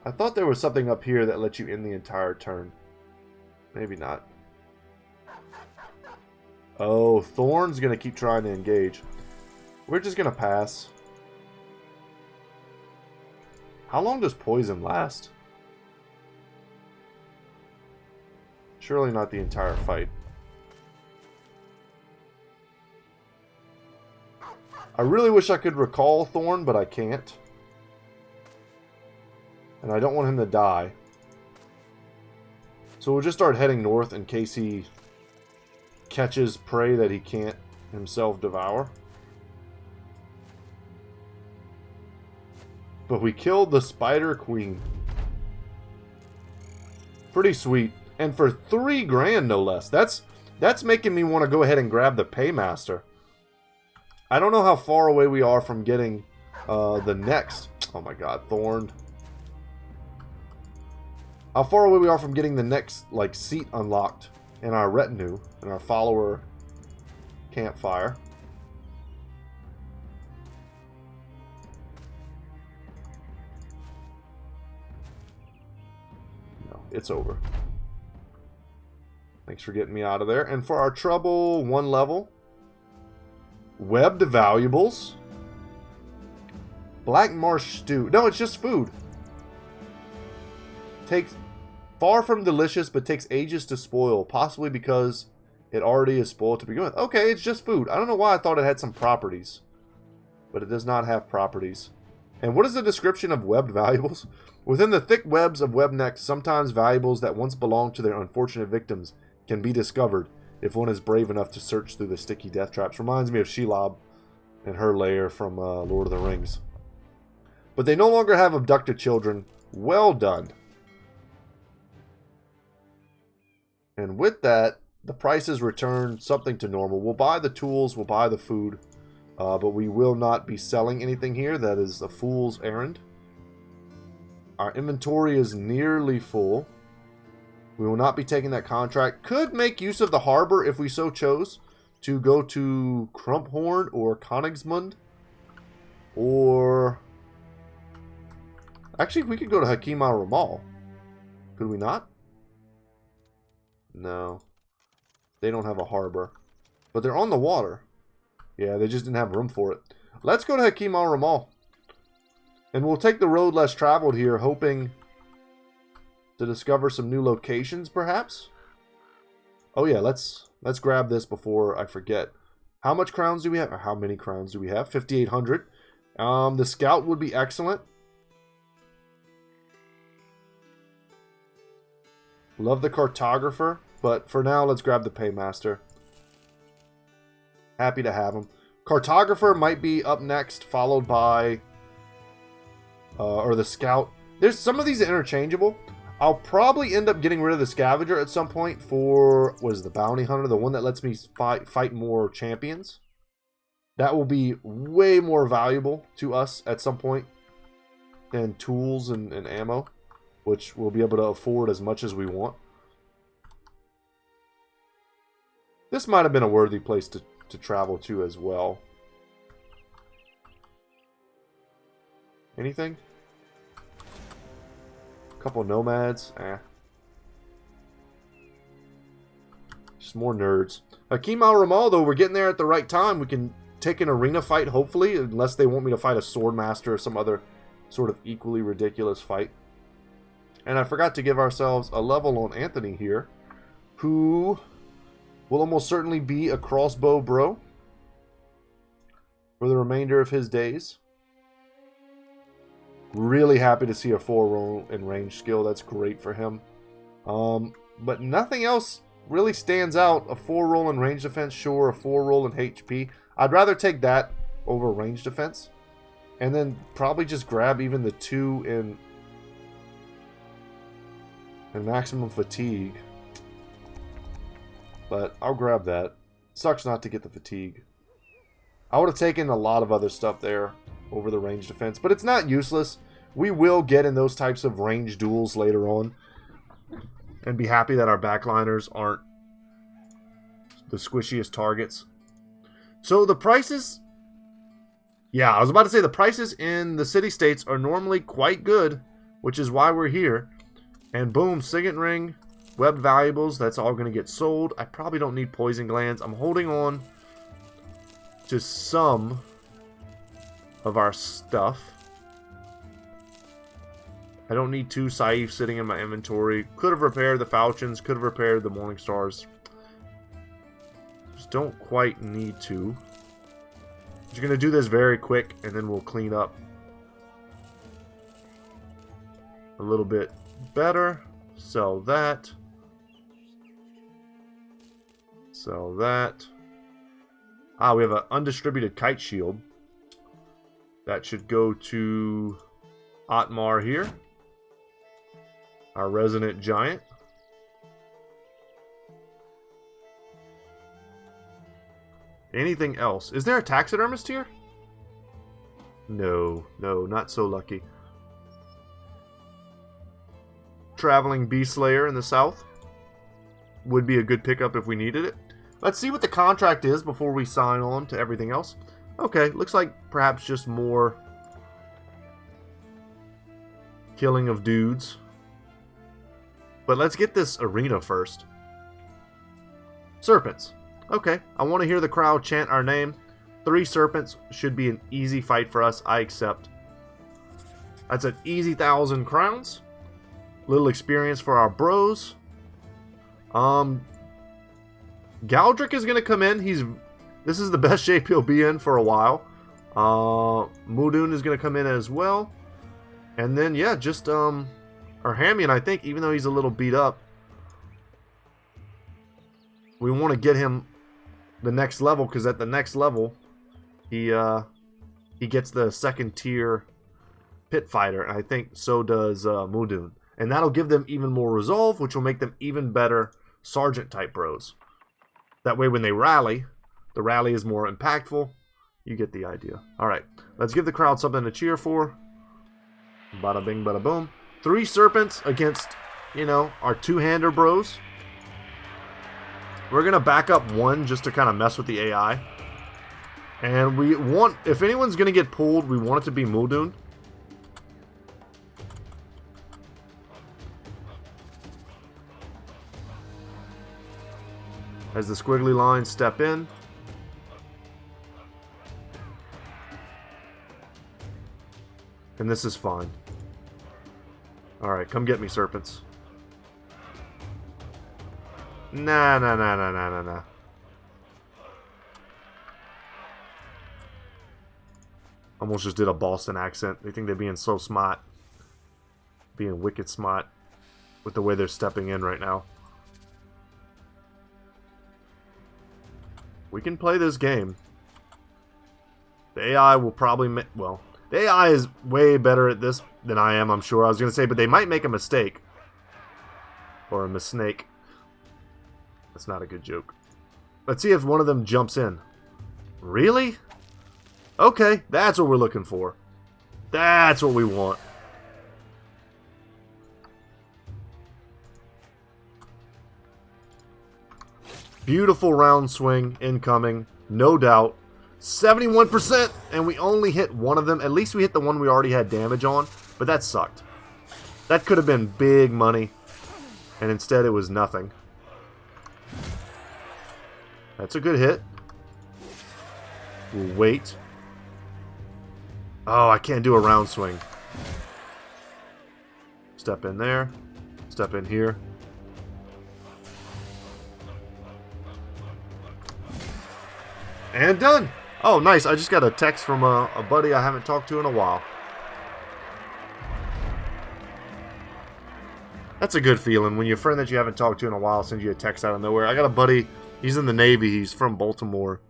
I thought there was something up here that let you end the entire turn. Maybe not. Oh, Thorn's going to keep trying to engage. We're just going to pass. How long does poison last? Surely not the entire fight. I really wish I could recall Thorn, but I can't. And I don't want him to die. So we'll just start heading north in case he catches prey that he can't himself devour. But we killed the Spider Queen. Pretty sweet. And for 3 grand, no less. That's making me want to go ahead and grab the Paymaster. I don't know how far away we are from getting the next... Oh my god, Thorn. How far away we are from getting the next, like, seat unlocked in our retinue, in our follower campfire. No, it's over. Thanks for getting me out of there. And for our trouble, 1 level. Webbed valuables. Black marsh stew. No, it's just food. Takes far from delicious, but takes ages to spoil. Possibly because it already is spoiled to begin with. Okay, it's just food. I don't know why I thought it had some properties. But it does not have properties. And what is the description of webbed valuables? Within the thick webs of Webnex, sometimes valuables that once belonged to their unfortunate victims can be discovered. if one is brave enough to search through the sticky death traps. Reminds me of Shelob and her lair from Lord of the Rings. But they no longer have abducted children. Well done. And with that, the prices return something to normal. We'll buy the tools, we'll buy the food, but we will not be selling anything here. That is a fool's errand. Our inventory is nearly full. We will not be taking that contract. Could make use of the harbor if we so chose to go to Crumphorn or Königsmund. Or... actually, we could go to Hakim al-Ramal. Could we not? No. They don't have a harbor. But they're on the water. Yeah, they just didn't have room for it. Let's go to Hakim al-Ramal. And we'll take the road less traveled here, hoping to discover some new locations, perhaps? Oh yeah, let's grab this before I forget. How much crowns do we have? Or how many crowns do we have? 5,800. The scout would be excellent. Love the cartographer, but for now, let's grab the paymaster. Happy to have him. Cartographer might be up next, followed by... or the scout. There's some of these interchangeable. I'll probably end up getting rid of the scavenger at some point for, what is the bounty hunter? The one that lets me fight more champions. That will be way more valuable to us at some point than tools and ammo, which we'll be able to afford as much as we want. This might have been a worthy place to travel to as well. Anything? Couple of nomads. Just more nerds. Hakim al-Ramal, though, we're getting there at the right time. We can take an arena fight, hopefully, unless they want me to fight a swordmaster or some other sort of equally ridiculous fight. And I forgot to give ourselves a level on Anthony here, who will almost certainly be a crossbow bro for the remainder of his days. Really happy to see a 4-roll in range skill. That's great for him. But nothing else really stands out. A 4-roll in range defense, sure. A 4-roll in HP. I'd rather take that over range defense. And then probably just grab even the 2 in maximum fatigue. But I'll grab that. Sucks not to get the fatigue. I would have taken a lot of other stuff there over the range defense, but it's not useless. We will get in those types of range duels later on and be happy that our backliners aren't the squishiest targets. So the prices, yeah, I was about to say the prices in the city-states are normally quite good, which is why we're here. And boom, Signet Ring, Webbed Valuables, that's all going to get sold. I probably don't need Poison Glands. I'm holding on to some of our stuff. I don't need 2 Saif sitting in my inventory. Could have repaired the Falchions, could have repaired the Morning Stars. Just don't quite need to. Just going to do this very quick, and then we'll clean up a little bit better. Sell that. Sell that. Ah, we have an undistributed kite shield. That should go to Otmar here. Our resident giant. Anything else? Is there a taxidermist here? No, not so lucky. Traveling Beast Slayer in the south would be a good pickup if we needed it. Let's see what the contract is before we sign on to everything else. Okay, looks like perhaps just more killing of dudes. But let's get this arena first. Serpents. Okay, I want to hear the crowd chant our name. 3 serpents should be an easy fight for us. I accept. That's an easy 1,000 crowns. Little experience for our bros. Galdrick is going to come in. This is the best shape he'll be in for a while. Muldoon is going to come in as well. And then, yeah, just, Arhamian, I think, even though he's a little beat up. we want to get him the next level, because at the next level, he gets the second tier pit fighter, and I think so does Mudun. And that'll give them even more resolve, which will make them even better sergeant type bros. That way when they rally, the rally is more impactful. You get the idea. Alright, let's give the crowd something to cheer for. Bada bing, bada boom. 3 serpents against, you know, our 2-hander bros. We're going to back up 1 just to kind of mess with the AI. And we want, if anyone's going to get pulled, we want it to be Mudun. As the squiggly lines step in. And this is fine. Alright, come get me, serpents. Nah. Almost just did a Boston accent. They think they're being so smart. Being wicked smart with the way they're stepping in right now. We can play this game. The AI will probably well, the AI is way better at this than I am, I'm sure. I was going to say, but they might make a mistake. Or a mistake. That's not a good joke. Let's see if one of them jumps in. Really? Okay, that's what we're looking for. That's what we want. Beautiful round swing incoming, no doubt. 71%, and we only hit one of them. At least we hit the one we already had damage on, but that sucked. That could have been big money, and instead it was nothing. That's a good hit. We'll wait. Oh, I can't do a round swing. Step in there. Step in here. And done! Oh, nice. I just got a text from a buddy I haven't talked to in a while. That's a good feeling when your friend that you haven't talked to in a while sends you a text out of nowhere. I got a buddy, he's in the Navy, he's from Baltimore.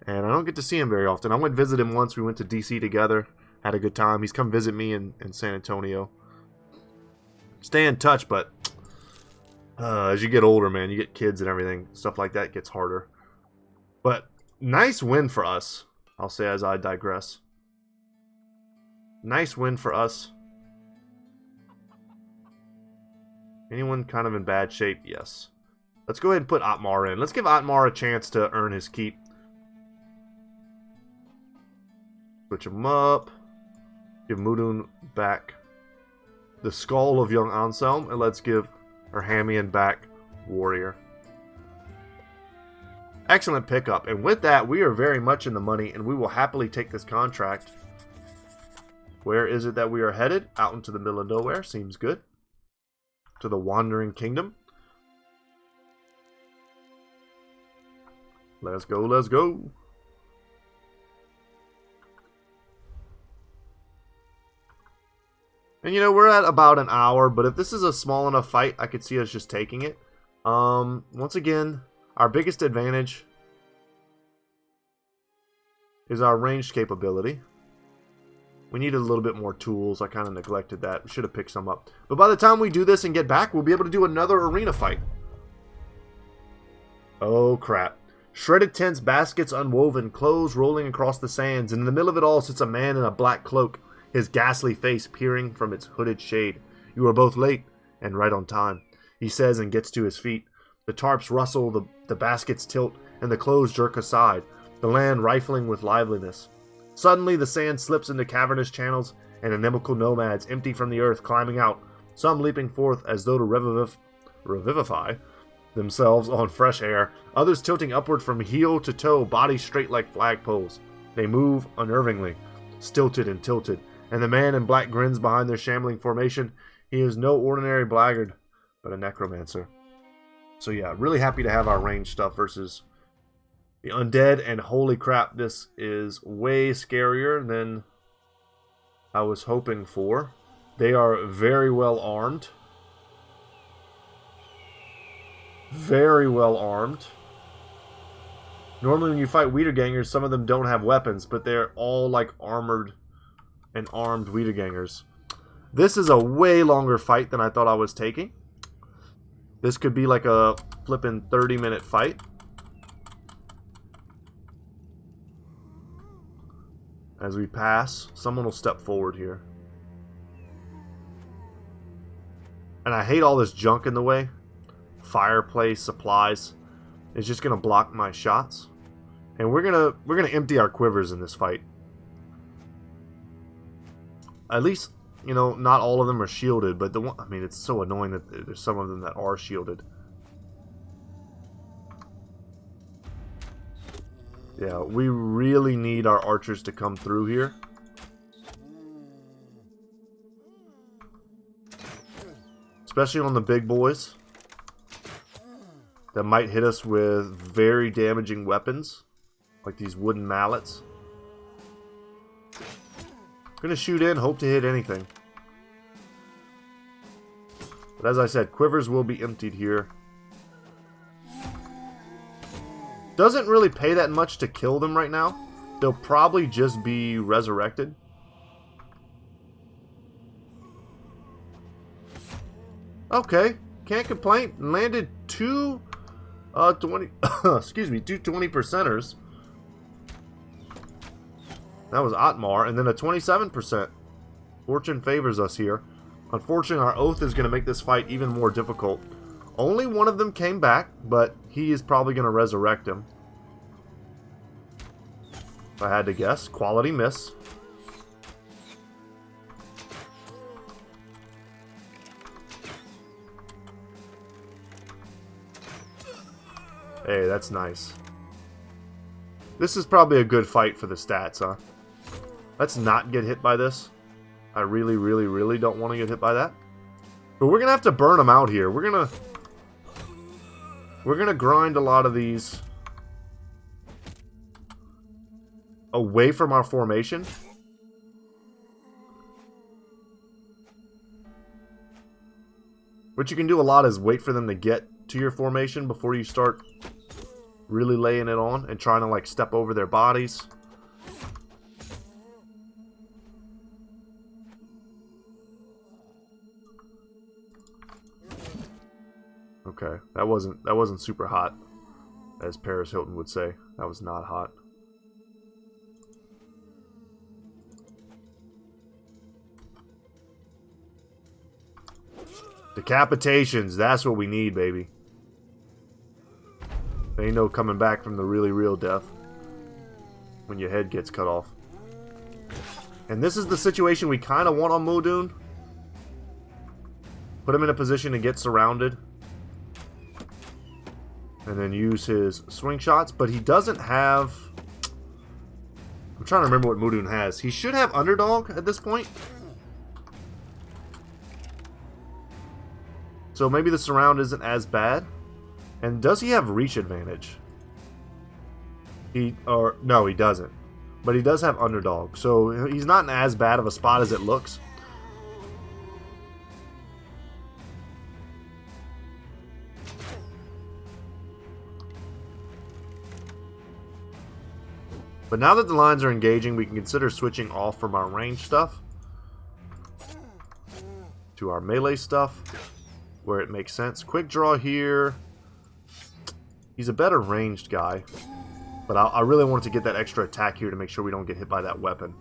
And I don't get to see him very often. I went and visited him once, we went to DC together. Had a good time. He's come visit me in San Antonio. Stay in touch, but as you get older, man, you get kids and everything. Stuff like that gets harder. But nice win for us, I'll say as I digress. Nice win for us. Anyone kind of in bad shape? Yes. Let's go ahead and put Otmar in. Let's give Otmar a chance to earn his keep. Switch him up. Give Mudun back the skull of young Anselm. And let's give Erhamian back warrior. Excellent pickup. And with that, we are very much in the money. And we will happily take this contract. Where is it that we are headed? Out into the middle of nowhere. Seems good. To the Wandering Kingdom. Let's go, let's go. And you know, we're at about an hour, but if this is a small enough fight, I could see us just taking it. Once again, our biggest advantage is our ranged capability. We needed a little bit more tools. I kind of neglected that. We should have picked some up. But by the time we do this and get back, we'll be able to do another arena fight. Oh, crap. Shredded tents, baskets unwoven, clothes rolling across the sands, and in the middle of it all sits a man in a black cloak, his ghastly face peering from its hooded shade. You are both late, and right on time, he says and gets to his feet. The tarps rustle, the baskets tilt, and the clothes jerk aside, the land rifling with liveliness. Suddenly the sand slips into cavernous channels, and inimical nomads empty from the earth climbing out, some leaping forth as though to revivify themselves on fresh air, others tilting upward from heel to toe, bodies straight like flagpoles. They move unnervingly, stilted and tilted, and the man in black grins behind their shambling formation. He is no ordinary blackguard, but a necromancer. So yeah, really happy to have our ranged stuff versus the undead, and holy crap, this is way scarier than I was hoping for. They are very well armed. Very well armed. Normally when you fight Wiedergangers, some of them don't have weapons, but they're all like armored and armed Wiedergangers. This is a way longer fight than I thought I was taking. This could be like a flippin' 30-minute fight. As we pass, someone will step forward here. And I hate all this junk in the way. Fireplace, supplies. It's just gonna block my shots. And we're gonna empty our quivers in this fight. At least, you know, not all of them are shielded, but the one, I mean, it's so annoying that there's some of them that are shielded. Yeah, we really need our archers to come through here. Especially on the big boys. That might hit us with very damaging weapons. Like these wooden mallets. Gonna shoot in, hope to hit anything. But as I said, quivers will be emptied here. Doesn't really pay that much to kill them right now. They'll probably just be resurrected. Okay, can't complain. Landed two 20 excuse me, two 20%ers. That was Otmar, and then a 27%. Fortune favors us here. Unfortunately, our oath is going to make this fight even more difficult. Only one of them came back, but he is probably going to resurrect him. If I had to guess. Quality miss. Hey, that's nice. This is probably a good fight for the stats, huh? Let's not get hit by this. I really, really, really don't want to get hit by that. But we're going to have to burn them out here. We're going to grind a lot of these away from our formation. What you can do a lot is wait for them to get to your formation before you start really laying it on and trying to like step over their bodies. Okay, that wasn't super hot, as Paris Hilton would say. That was not hot. Decapitations, that's what we need, baby. There ain't no coming back from the really real death when your head gets cut off. And this is the situation we kind of want on Muldoon. Put him in a position to get surrounded. And then use his swing shots. But he doesn't have... I'm trying to remember what Muldoon has. He should have Underdog at this point. So maybe the surround isn't as bad. And does he have reach advantage? No, he doesn't. But he does have Underdog. So he's not in as bad of a spot as it looks. But now that the lines are engaging, we can consider switching off from our range stuff to our melee stuff where it makes sense. Quick draw here. He's a better ranged guy. But I really wanted to get that extra attack here to make sure we don't get hit by that weapon.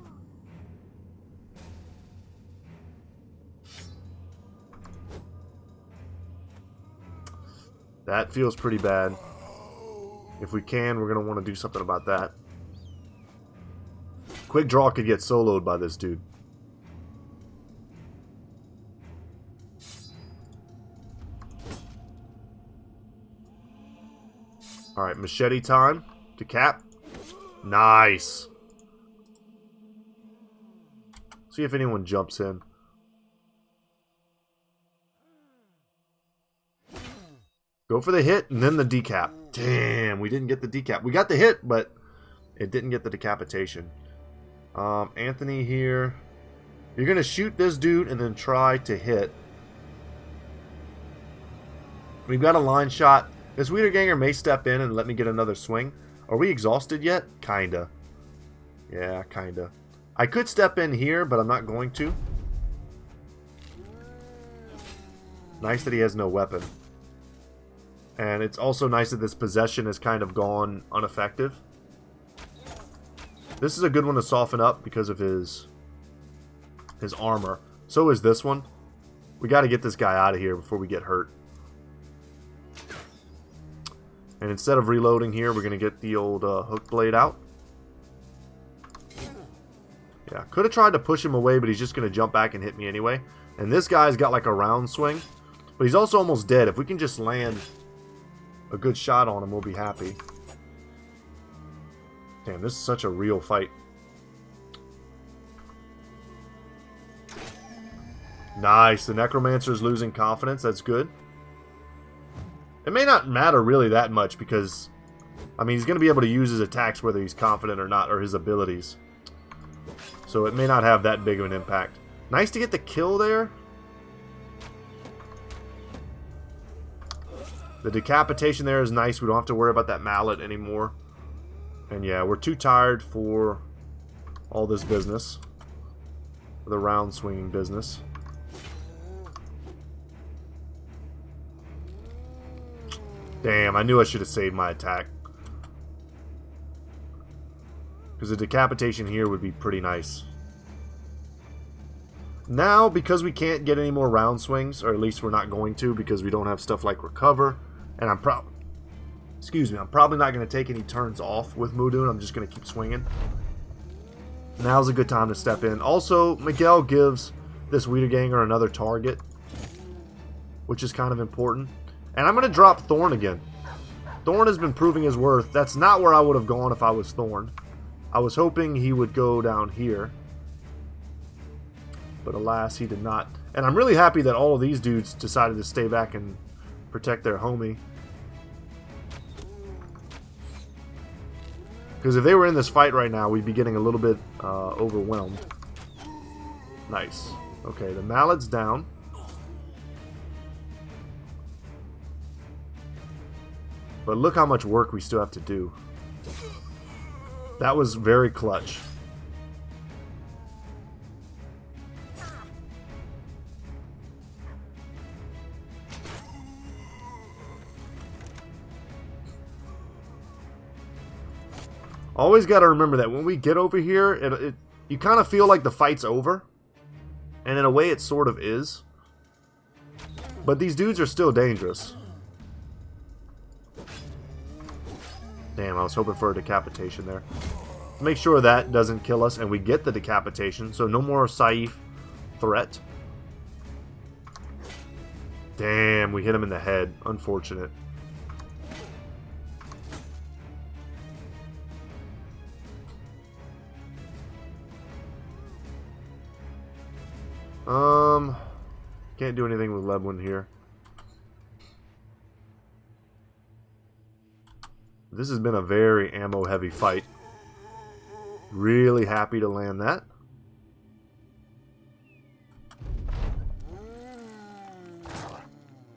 That feels pretty bad. If we can, we're going to want to do something about that. Quick draw could get soloed by this dude. Alright, machete time to cap. Nice. See if anyone jumps in. Go for the hit and then the decap. Damn, we didn't get the decap. We got the hit, but it didn't get the decapitation. Anthony here. You're going to shoot this dude and then try to hit. We've got a line shot. This Wiederganger may step in and let me get another swing. Are we exhausted yet? Kinda. Yeah, kinda. I could step in here, but I'm not going to. Nice that he has no weapon. And it's also nice that this possession has kind of gone ineffective. This is a good one to soften up because of his armor. So is this one. We got to get this guy out of here before we get hurt. And instead of reloading here, we're going to get the old hook blade out. Yeah, could have tried to push him away, but he's just going to jump back and hit me anyway. And this guy's got like a round swing. But he's also almost dead. If we can just land a good shot on him, we'll be happy. Damn, this is such a real fight. Nice. The Necromancer is losing confidence. That's good. It may not matter really that much because, I mean, he's going to be able to use his attacks whether he's confident or not, or his abilities. So it may not have that big of an impact. Nice to get the kill there. The decapitation there is nice. We don't have to worry about that mallet anymore. And yeah, we're too tired for all this business. The round swinging business. Damn, I knew I should have saved my attack. Because the decapitation here would be pretty nice. Now, because we can't get any more round swings, or at least we're not going to because we don't have stuff like recover, and I'm probably not going to take any turns off with Mudun. I'm just going to keep swinging. Now's a good time to step in. Also, Miguel gives this Wiederganger another target, which is kind of important. And I'm going to drop Thorn again. Thorn has been proving his worth. That's not where I would have gone if I was Thorn. I was hoping he would go down here. But alas, he did not. And I'm really happy that all of these dudes decided to stay back and protect their homie. Because if they were in this fight right now, we'd be getting a little bit overwhelmed. Nice. Okay, the mallet's down. But look how much work we still have to do. That was very clutch. Always got to remember that when we get over here, you kind of feel like the fight's over. And in a way, it sort of is. But these dudes are still dangerous. Damn, I was hoping for a decapitation there. Make sure that doesn't kill us and we get the decapitation. So no more Saif threat. Damn, we hit him in the head. Unfortunate. Can't do anything with Lebwin here. This has been a very ammo-heavy fight. Really happy to land that.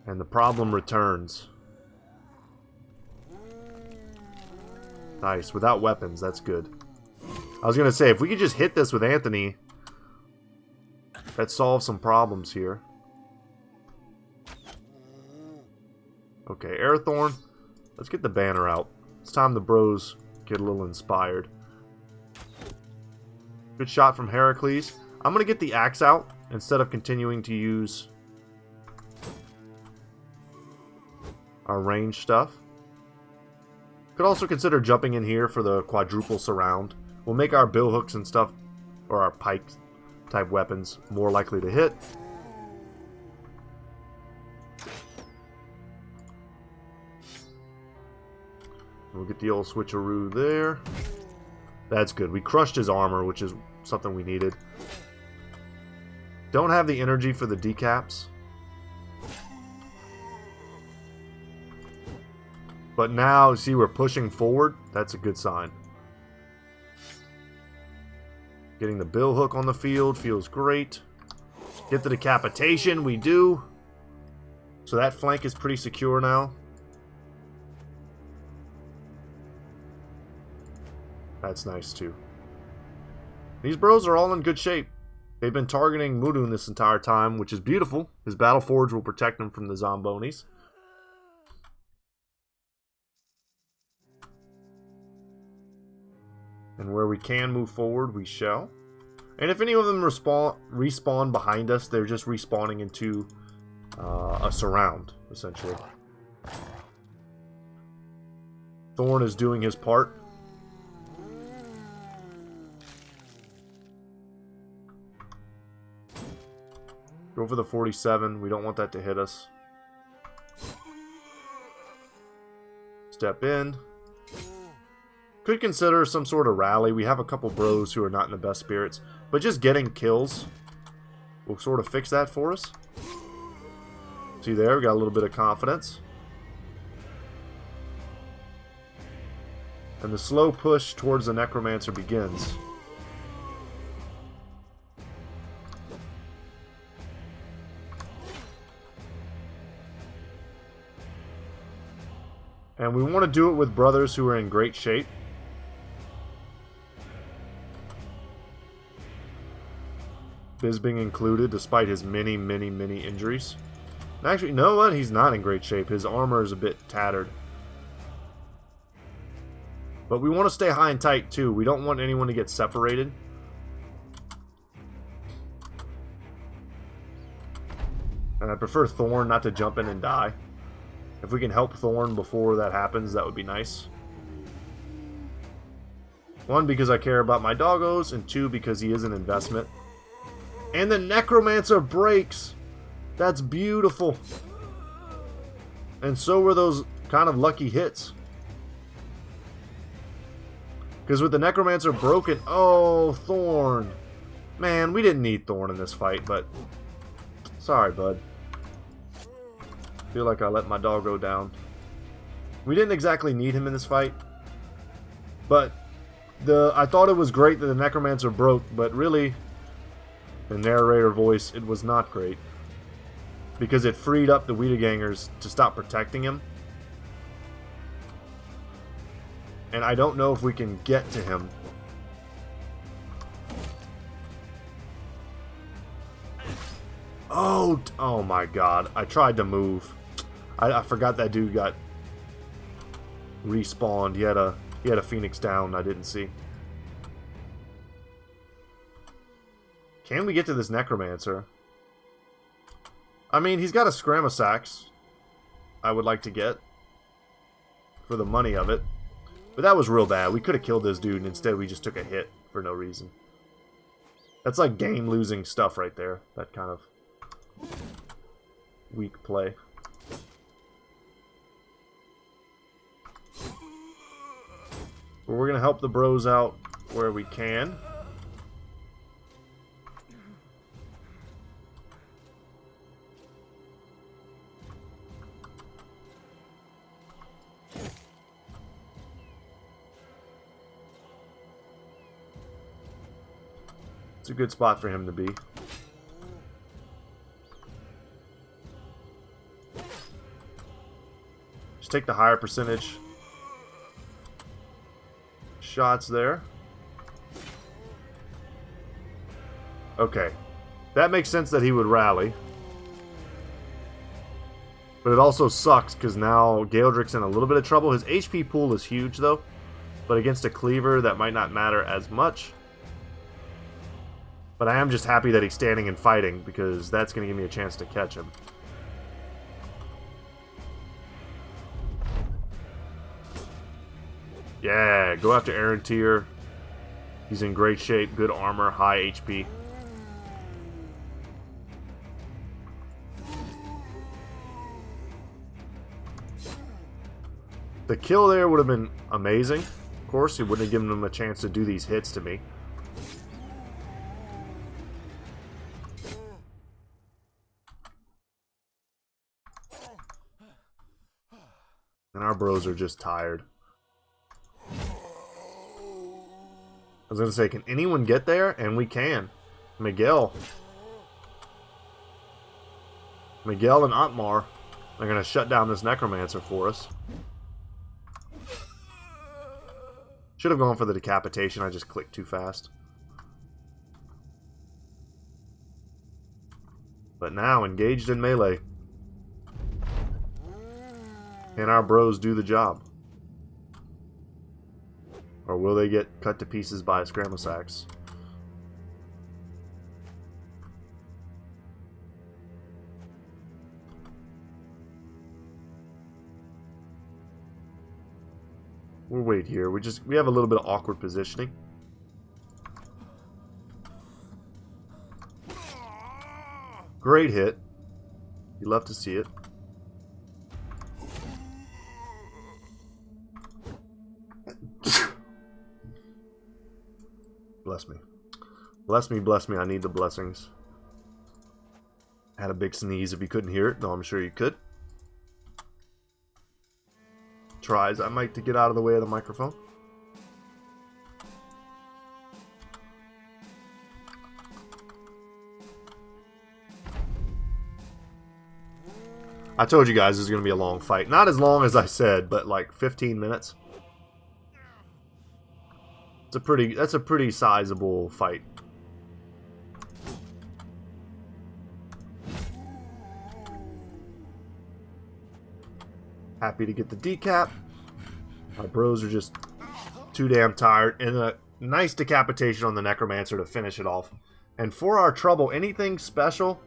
And the problem returns. Nice. Without weapons, that's good. I was going to say, if we could just hit this with Anthony, that solves some problems here. Okay, Airthorn. Let's get the banner out. It's time the bros get a little inspired. Good shot from Heracles. I'm going to get the axe out instead of continuing to use our range stuff. Could also consider jumping in here for the quadruple surround. We'll make our bill hooks and stuff, or our pike type weapons, more likely to hit. We'll get the old switcheroo there. That's good. We crushed his armor, which is something we needed. Don't have the energy for the decaps. But now, see, we're pushing forward. That's a good sign. Getting the bill hook on the field feels great. Get the decapitation. We do. So that flank is pretty secure now. That's nice too. These bros are all in good shape. They've been targeting Mudun this entire time, which is beautiful. His Battle Forge will protect him from the Zombonis. And where we can move forward, we shall. And if any of them respawn behind us, they're just respawning into a surround, essentially. Thorn is doing his part. Go for the 47. We don't want that to hit us. Step in. Could consider some sort of rally. We have a couple bros who are not in the best spirits. But just getting kills will sort of fix that for us. See there, we got a little bit of confidence. And the slow push towards the Necromancer begins. And we want to do it with brothers who are in great shape. Bisbing included, despite his many injuries. Actually, you know what? He's not in great shape. His armor is a bit tattered. But we want to stay high and tight, too. We don't want anyone to get separated. And I prefer Thorn not to jump in and die. If we can help Thorn before that happens, that would be nice. One, because I care about my doggos, and two, because he is an investment. And the Necromancer breaks! That's beautiful! And so were those kind of lucky hits. Because with the Necromancer broken... Oh, Thorn! Man, we didn't need Thorn in this fight, but... Sorry, bud. Feel like I let my doggo down. We didn't exactly need him in this fight. But... I thought it was great that the Necromancer broke, but really... The narrator voice, it was not great. Because it freed up the Wiedegangers to stop protecting him. And I don't know if we can get to him. Oh my god. I tried to move. I forgot that dude got respawned. He had a Phoenix down I didn't see. Can we get to this Necromancer? I mean, he's got a Scramasax I would like to get for the money of it. But that was real bad. We could have killed this dude, and instead we just took a hit for no reason. That's like game-losing stuff right there. That kind of weak play. But we're going to help the bros out where we can. It's a good spot for him to be. Just take the higher percentage shots there. Okay. That makes sense that he would rally. But it also sucks because now Galdrick's in a little bit of trouble. His HP pool is huge though. But against a cleaver that might not matter as much. But I am just happy that he's standing and fighting, because that's going to give me a chance to catch him. Yeah, go after Aaron Tier. He's in great shape, good armor, high HP. The kill there would have been amazing. Of course, it wouldn't have given him a chance to do these hits to me. And our bros are just tired. I was going to say, can anyone get there? And we can. Miguel and Otmar are going to shut down this Necromancer for us. Should have gone for the decapitation. I just clicked too fast. But now, engaged in melee. And our bros do the job. Or will they get cut to pieces by a scramble axe? We'll wait here. We have a little bit of awkward positioning. Great hit. You love to see it. Bless me. Bless me, bless me. I need the blessings. Had a big sneeze if you couldn't hear it. No, I'm sure you could. Tries I might to get out of the way of the microphone. I told you guys this is going to be a long fight. Not as long as I said, but like 15 minutes. That's a pretty sizable fight. Happy to get the decap. My bros are just too damn tired. And a nice decapitation on the Necromancer to finish it off. And for our trouble, anything special?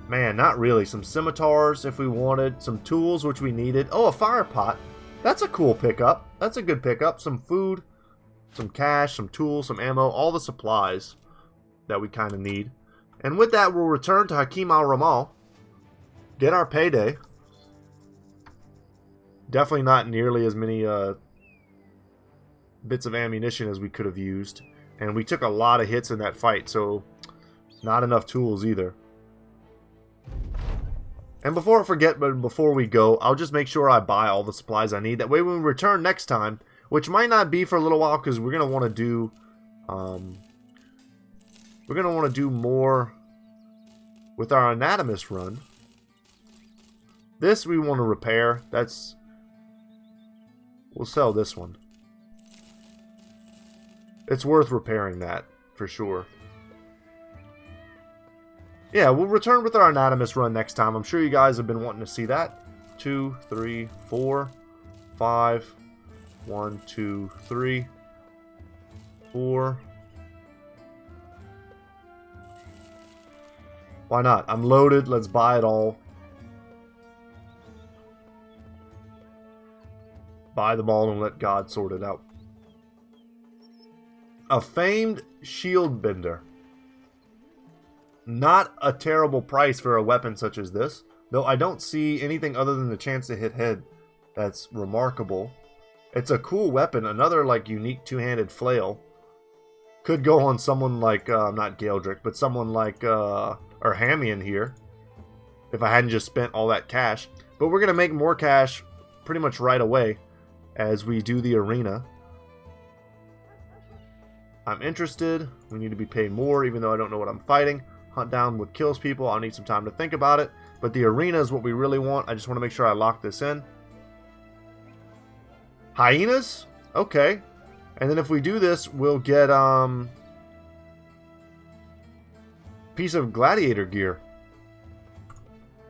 Man, not really. Some scimitars if we wanted. Some tools, which we needed. Oh, a fire pot. That's a cool pickup. That's a good pickup. Some food, some cash, some tools, some ammo. All the supplies that we kind of need. And with that, we'll return to Hakim al-Ramal. Get our payday. Definitely not nearly as many bits of ammunition as we could have used. And we took a lot of hits in that fight, so not enough tools either. And before I forget, but before we go, I'll just make sure I buy all the supplies I need. That way when we return next time, which might not be for a little while because we're going to want to do more with our anatomist run. This we want to repair. We'll sell this one. It's worth repairing that, for sure. Yeah, we'll return with our anatomist run next time. I'm sure you guys have been wanting to see that. 2, 3, 4, 5. 1, 2, 3, 4. Why not? I'm loaded. Let's buy it all. Buy them all and let God sort it out. A famed shield bender. Not a terrible price for a weapon such as this. Though I don't see anything other than the chance to hit head that's remarkable. It's a cool weapon. Another like unique two-handed flail. Could go on someone like, not Galdrick, but someone like Arhamian here. If I hadn't just spent all that cash. But we're going to make more cash pretty much right away as we do the arena. I'm interested. We need to be paid more even though I don't know what I'm fighting. Hunt down what kills people. I'll need some time to think about it. But the arena is what we really want. I just want to make sure I lock this in. Hyenas? Okay. And then if we do this, we'll get piece of gladiator gear.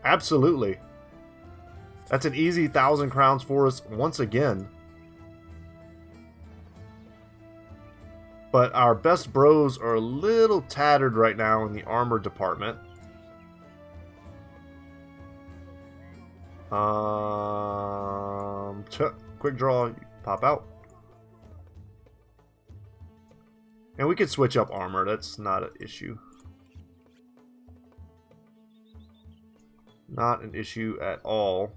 Absolutely. That's an easy 1,000 crowns for us once again. But our best bros are a little tattered right now in the armor department. Quick draw, pop out. And we could switch up armor, that's not an issue. Not an issue at all.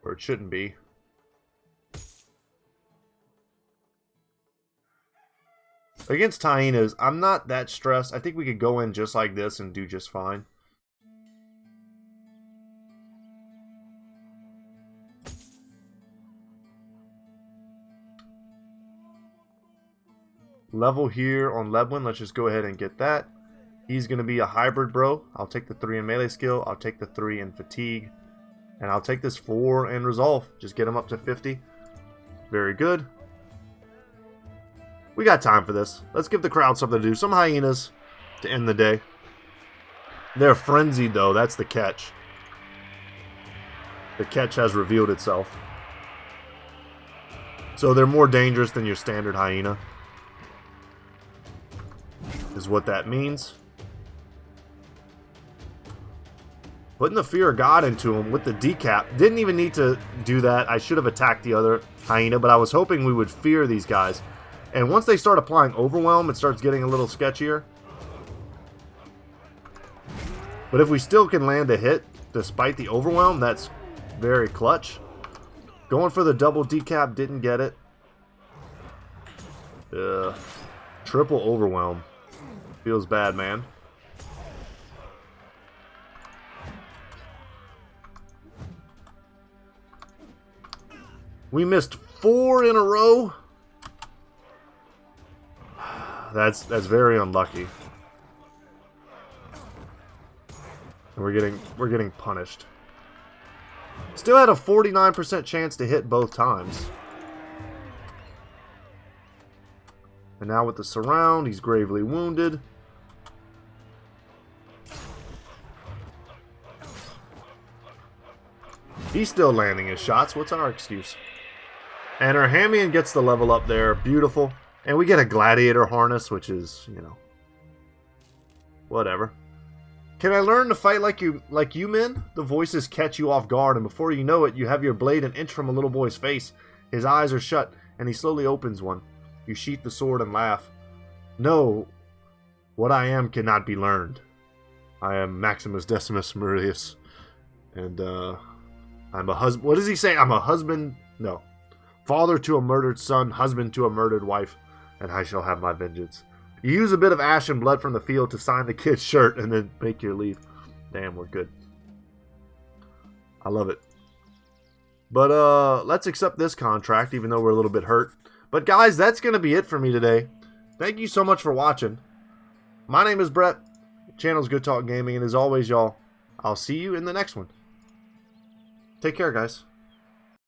Or it shouldn't be. Against hyenas, I'm not that stressed. I think we could go in just like this and do just fine. Level here on Lebwin. Let's just go ahead and get that. He's going to be a hybrid bro. I'll take the 3 in melee skill. I'll take the 3 in fatigue. And I'll take this 4 in resolve. Just get him up to 50. Very good. We got time for this. Let's give the crowd something to do. Some hyenas to end the day. They're frenzied, though. That's the catch. The catch has revealed itself. So they're more dangerous than your standard hyena. Is what that means. Putting the fear of God into him with the decap. Didn't even need to do that. I should have attacked the other hyena, but I was hoping we would fear these guys. And once they start applying overwhelm, it starts getting a little sketchier. But if we still can land a hit despite the overwhelm, that's very clutch. Going for the double decap, didn't get it. Triple overwhelm. Feels bad, man. We missed 4 in a row. That's very unlucky. We're getting punished. Still had a 49% chance to hit both times. And now with the surround, he's gravely wounded. He's still landing his shots. What's our excuse? And our Hamian gets the level up there. Beautiful. And we get a gladiator harness, which is, you know, whatever. Can I learn to fight like you men? The voices catch you off guard, and before you know it, you have your blade an inch from a little boy's face. His eyes are shut, and he slowly opens one. You sheath the sword and laugh. No, what I am cannot be learned. I am Maximus Decimus Meridius, and I'm a husband. What does he say? I'm a husband. No, father to a murdered son, husband to a murdered wife, and I shall have my vengeance. You use a bit of ash and blood from the field to sign the kid's shirt and then make your leave. Damn, we're good. I love it. But let's accept this contract, even though we're a little bit hurt. But guys, that's going to be it for me today. Thank you so much for watching. My name is Brett. The channel's Good Talk Gaming. And as always, y'all, I'll see you in the next one. Take care, guys.